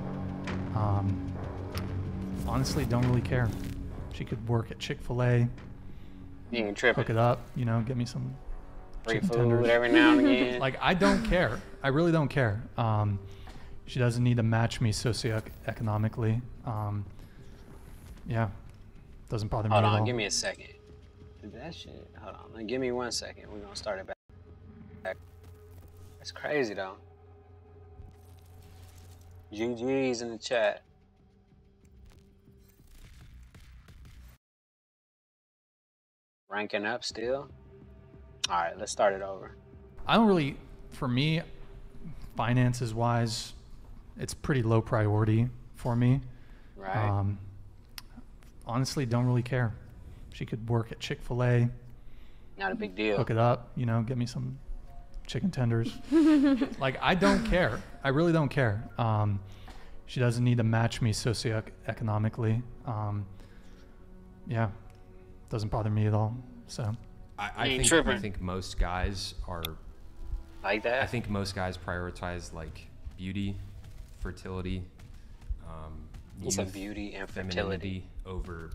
Honestly, don't really care. She could work at Chick-fil-A, You ain't tripping. hook it up, you know, get me some Free chicken food tenders. every now and again. Like, I don't care. I really don't care. She doesn't need to match me socioeconomically. Yeah, doesn't bother me Hold at on, all. give me a second. Did that shit? Hold on, like, give me 1 second. We're gonna start it back. That's crazy though. GG's in the chat. Ranking up still. All right, let's start it over. I don't really, for me, finances wise, it's pretty low priority for me. Right. Honestly, don't really care. She could work at Chick-fil-A, Not a big deal. hook it up, you know, get me some chicken tenders. Like, I don't care. I really don't care. She doesn't need to match me socioeconomically. Yeah, doesn't bother me at all. So I think most guys are like that. I think most guys prioritize like beauty, fertility, What's youth, beauty and femininity over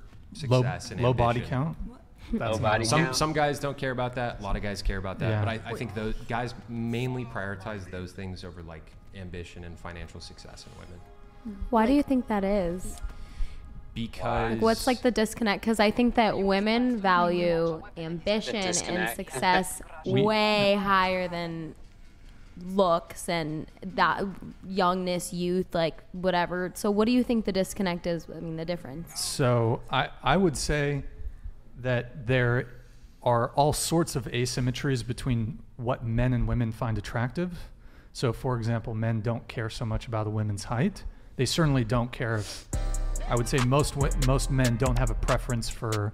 low, success and low body ambition. count. Low body count. Some guys don't care about that. A lot of guys care about that. Yeah. But I think those guys mainly prioritize those things over like ambition and financial success in women. Why do you think that is? Because Like, what's like the disconnect? Because I think that women value ambition and disconnect. success way higher than looks and that youngness, youth, like whatever. So what do you think the disconnect is? I mean, the difference. So I would say that there are all sorts of asymmetries between what men and women find attractive. So, for example, men don't care so much about a woman's height. They certainly don't care. I would say most men don't have a preference for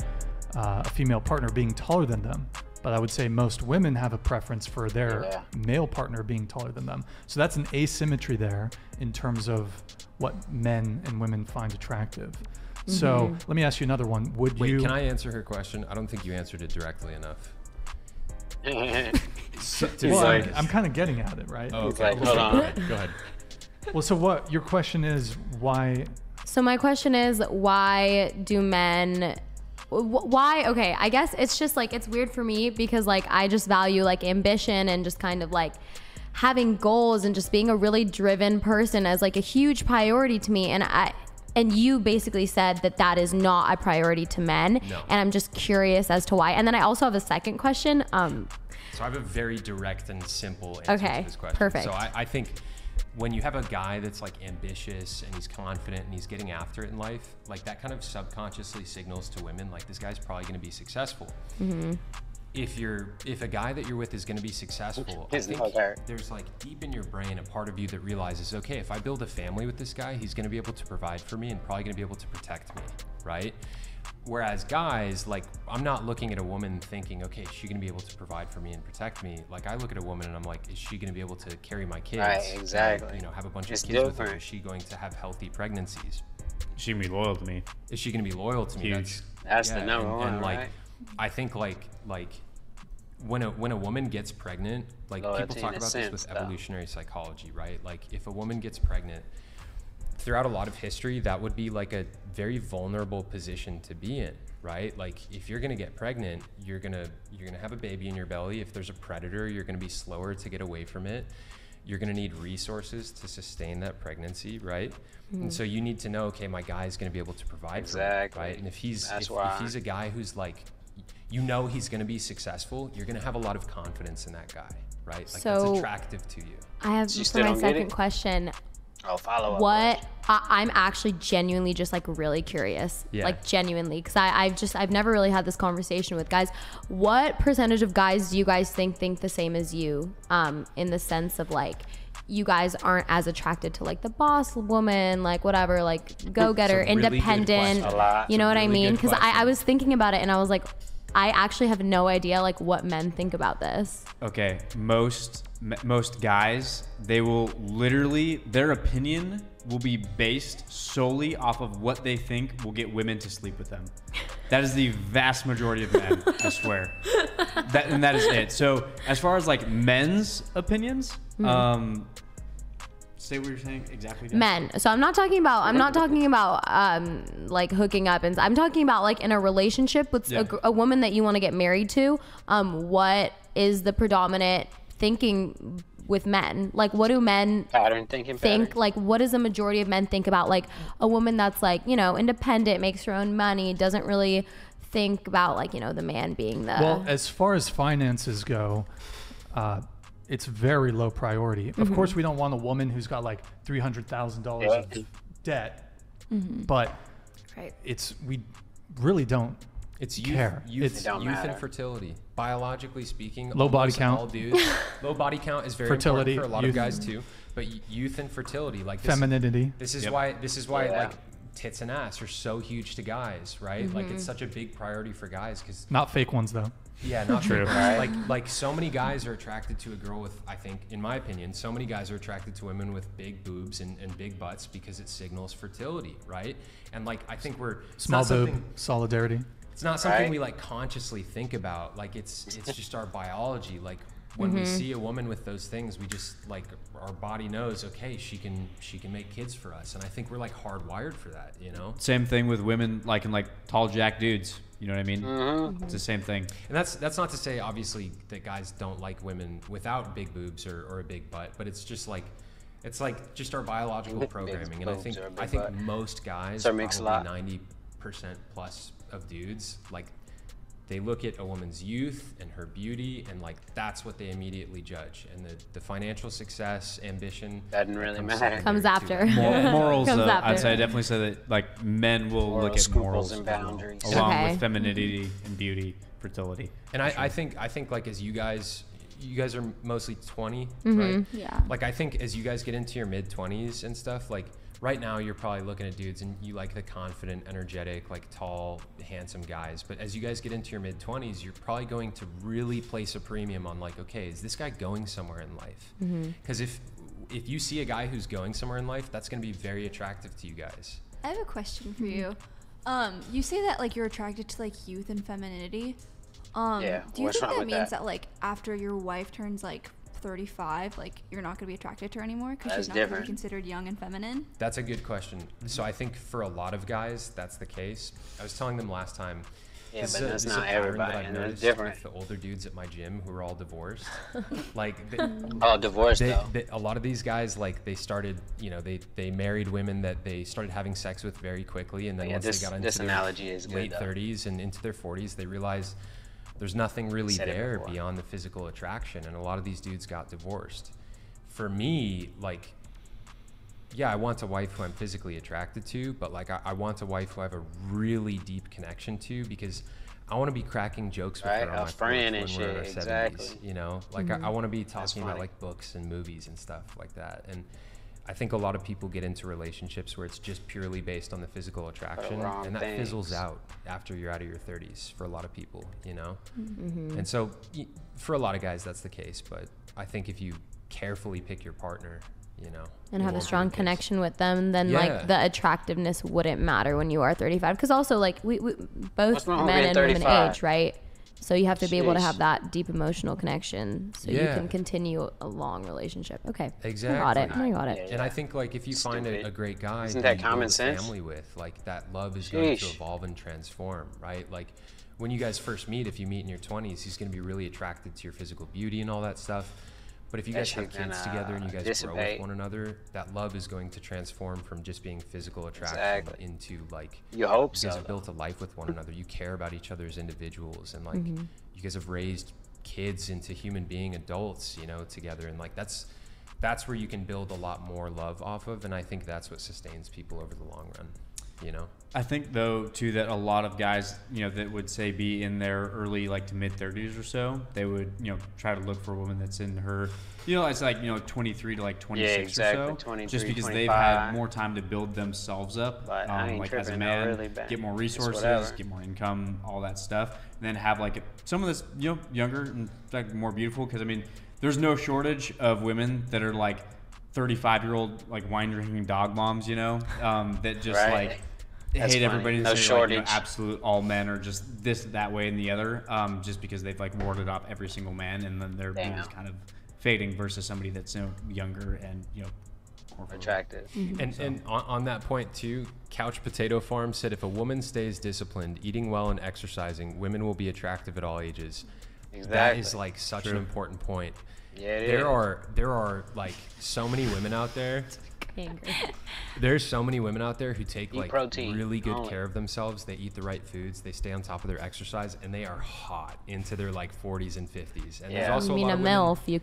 a female partner being taller than them. But I would say most women have a preference for their male partner being taller than them. So that's an asymmetry there in terms of what men and women find attractive. So let me ask you another one. Wait, can I answer her question? I don't think you answered it directly enough. I'm kind of getting at it, right? Oh, okay. Hold on. Go ahead. Well, so what your question is, why? So my question is, why do men? Why? Okay, I guess it's just like, it's weird for me because like I just value like ambition and just kind of like having goals and just being a really driven person as like a huge priority to me. And you basically said that that is not a priority to men. No. And I'm just curious as to why. And then I also have a second question. So I have a very direct and simple answer to this question. Perfect. So I think when you have a guy that's like ambitious and he's confident and he's getting after it in life, like that kind of subconsciously signals to women like this guy's probably going to be successful. If a guy that you're with is going to be successful, I think there's like deep in your brain a part of you that realizes, okay, if I build a family with this guy, he's going to be able to provide for me and probably going to be able to protect me, right? Whereas guys, like, I'm not looking at a woman thinking, okay, is she going to be able to provide for me and protect me? Like, I look at a woman and I'm like, is she going to be able to carry my kids? Right, exactly. And, you know, have a bunch of kids with her? Is she going to have healthy pregnancies? Is she going to be loyal to me? Is she going to be loyal to me? Huge. That's the number one, and like, right? I think like when a woman gets pregnant, like people talk about this with evolutionary psychology, right? Like if a woman gets pregnant, throughout a lot of history, that would be like a very vulnerable position to be in, right? Like if you're gonna get pregnant, you're gonna have a baby in your belly. If there's a predator, you're gonna be slower to get away from it. You're gonna need resources to sustain that pregnancy, right? And so you need to know, okay, my guy's gonna be able to provide for me, right? And if he's a guy who's like, you know he's gonna be successful, you're gonna have a lot of confidence in that guy, right? Like that's attractive to you. I have for my second question. I'll follow up. What I'm actually genuinely just like really curious, like genuinely, because I've never really had this conversation with guys. What percentage of guys do you guys think the same as you, in the sense of like you guys aren't as attracted to like the boss woman, like whatever, like go-getter, independent, you know what I mean? Because I was thinking about it and I was like, I actually have no idea like what men think about this. Okay, most guys, they will literally, their opinion will be based solely off of what they think will get women to sleep with them. That is the vast majority of men, I swear. That is it. So as far as like men's opinions, say what you're saying exactly. Jen. Men. So I'm not talking about like hooking up, and I'm talking about like in a relationship with a woman that you want to get married to. What is the predominant thinking with men? Like what do men think? Like what does the majority of men think about like a woman that's like, you know, independent, makes her own money, doesn't really think about like, you know, the man being the... Well, as far as finances go, it's very low priority. Of course, we don't want a woman who's got like $300,000 of debt, but we really don't care. Youth and fertility. Biologically speaking, low body count. All dudes, low body count is very fertility important for a lot of guys too. But youth and fertility, like femininity. This is why like tits and ass are so huge to guys, right? Like it's such a big priority for guys because not fake ones though. Yeah, not true. Right? Like so many guys are attracted to a girl with, I think, in my opinion, so many guys are attracted to women with big boobs and big butts because it signals fertility, right? And like I think small boob solidarity. It's not something we like consciously think about. Like it's just our biology. Like when we see a woman with those things, we just like our body knows, okay, she can make kids for us. And I think we're like hardwired for that, you know? Same thing with women like in like tall jack dudes. You know what I mean? It's the same thing. And that's not to say obviously that guys don't like women without big boobs or a big butt, but it's just like it's like just our biological programming. And I think most guys, probably 90% plus of dudes, like they look at a woman's youth and her beauty, and like that's what they immediately judge. And the financial success, ambition doesn't really matter. Comes after. Morals, Comes after. I'd say I definitely say that like men will look at morals and boundaries, along with femininity and beauty, fertility. And I think like as you guys are mostly 20, Mm-hmm. right? Yeah. Like I think as you guys get into your mid 20s and stuff, like right now you're probably looking at dudes and you like the confident, energetic, like tall, handsome guys. But as you guys get into your mid 20s, you're probably going to really place a premium on like, okay, is this guy going somewhere in life? Because if you see a guy who's going somewhere in life, that's going to be very attractive to you guys. I have a question for you. You say that like you're attracted to like youth and femininity. Yeah, do you what's think wrong that with means that? that like after your wife turns like 35, like you're not going to be attracted to her anymore because she's That's not going to different. be considered young and feminine? That's a good question. So I think for a lot of guys, that's the case. I was telling them last time. Yeah, this but is that's this is a not pattern everybody, that I've and it's noticed different. with the older dudes at my gym who are all divorced. Like, divorced though. A lot of these guys, like, they started, you know, they married women that they started having sex with very quickly, and then Yeah, once this- they got into this their analogy is good, late though. 30s and into their 40s, they realized there's nothing really Said it there before. beyond the physical attraction, and a lot of these dudes got divorced. For me, like, yeah, I want a wife who I'm physically attracted to, but like I want a wife who I have a really deep connection to, because I want to be cracking jokes with Right, her on a my porch friend when and we're in our shit, 70s, exactly. you know? Like I want to be talking about like books and movies and stuff like that. And I think a lot of people get into relationships where it's just purely based on the physical attraction, wrong and that things. fizzles out after you're out of your 30s for a lot of people, you know? Mm-hmm. And so for a lot of guys, that's the case. But I think if you carefully pick your partner, you know, And it have a won't be strong the case. connection with them, then Yeah. like the attractiveness wouldn't matter when you are 35. Because also like we both What's wrong with men being and women 35? age, right? So you have to be able to Sheesh. have that deep emotional connection so you Yeah. can continue a long relationship. Okay. Exactly. I got it. I got it. Yeah, And I think like if you find Stupid. a great guy Isn't who that you build common a sense? family with, like that love is going to Sheesh. evolve and transform, right? Like when you guys first meet, if you meet in your 20s, he's going to be really attracted to your physical beauty and all that stuff. But if you That guys have shit can, kids together and you guys grow with dissipate. one another, that love is going to transform from just being physical attraction Exactly. into like You hope you guys so, have built a life with one another. You care about each other as individuals, and like Mm-hmm. you guys have raised kids into human being adults, you know, together. And like that's where you can build a lot more love off of, and I think that's what sustains people over the long run, you know. I think though too that a lot of guys, you know, that would say be in their early like to mid 30s or so, they would, you know, try to look for a woman that's in her, you know, it's like, you know, 23 to like 26 exactly, or so, 23, just because they've 25. had more time to build themselves up, But I ain't like as a tripping, I man, really been- get more it's resources, whatever. get more income, all that stuff, and then have like some of this, you know, younger and like more beautiful, because I mean, there's no shortage of women that are like 35-year-old like wine drinking dog moms, you know, that just Right. like That's hate funny. everybody and No say like, you know, shortage. absolute all men are just this, that way, and the other, just because they've like warded off every single man, and then their Damn. beauty's kind of fading versus somebody that's, you know, younger and, you know, more attractive. And on that point too, Couch Potato Farm said if a woman stays disciplined, eating well and exercising, women will be attractive at all ages. That Exactly. is like such True. an important point. Yeah, it There are like so many women out there. There's so many women out there who take Eat like protein really good only. care of themselves. They eat the right foods. They stay on top of their exercise, and they are hot into their like 40s and 50s. And there's Yeah. also I mean a lot a of women.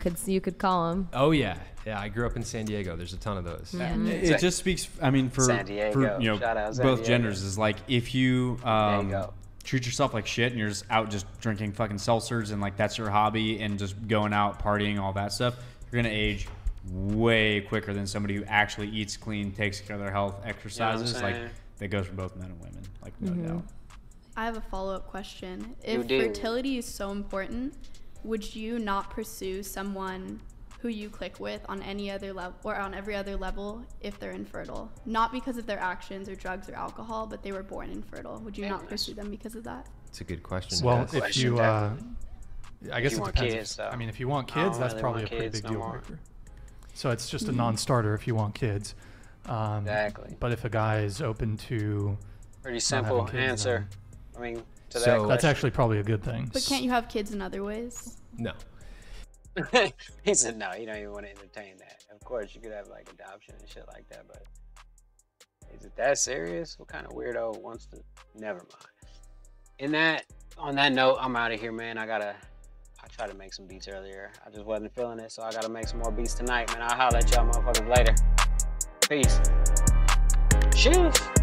MILF, you could call him. Oh yeah, I grew up in San Diego. There's a ton of those. It just speaks, I mean, for San Diego. you know, Shout out San both Diego. genders is like if you Diego. treat yourself like shit and you're just out just drinking fucking seltzers and like that's your hobby and just going out partying, all that stuff, you're gonna age way quicker than somebody who actually eats clean, takes care of their health, exercises. Like saying? that goes for both men and women, like no doubt. I have a follow-up question. You If do. fertility is so important, would you not pursue someone who you click with on any other level or on every other level if they're infertile? Not because of their actions or drugs or alcohol, but they were born infertile. Would you not pursue them because of that? It's a good question. Well, Jess. if you, I guess you it want depends. kids, though. I mean, if you want I don't kids, that's really probably a want pretty kids big no deal more. breaker. So it's just a non-starter if you want kids. Exactly. But if a guy is open to Pretty not simple having kids, answer. I mean, to that So- question. that's actually probably a good thing. But can't you have kids in other ways? No. He said no, you don't even want to entertain that. Of course, you could have like adoption and shit like that, but is it that serious? What kind of weirdo wants to? Never mind. on that note, I'm out of here, man. I tried to make some beats earlier. I just wasn't feeling it, so I gotta make some more beats tonight, man. I'll holler at y'all motherfuckers later. Peace. Cheers.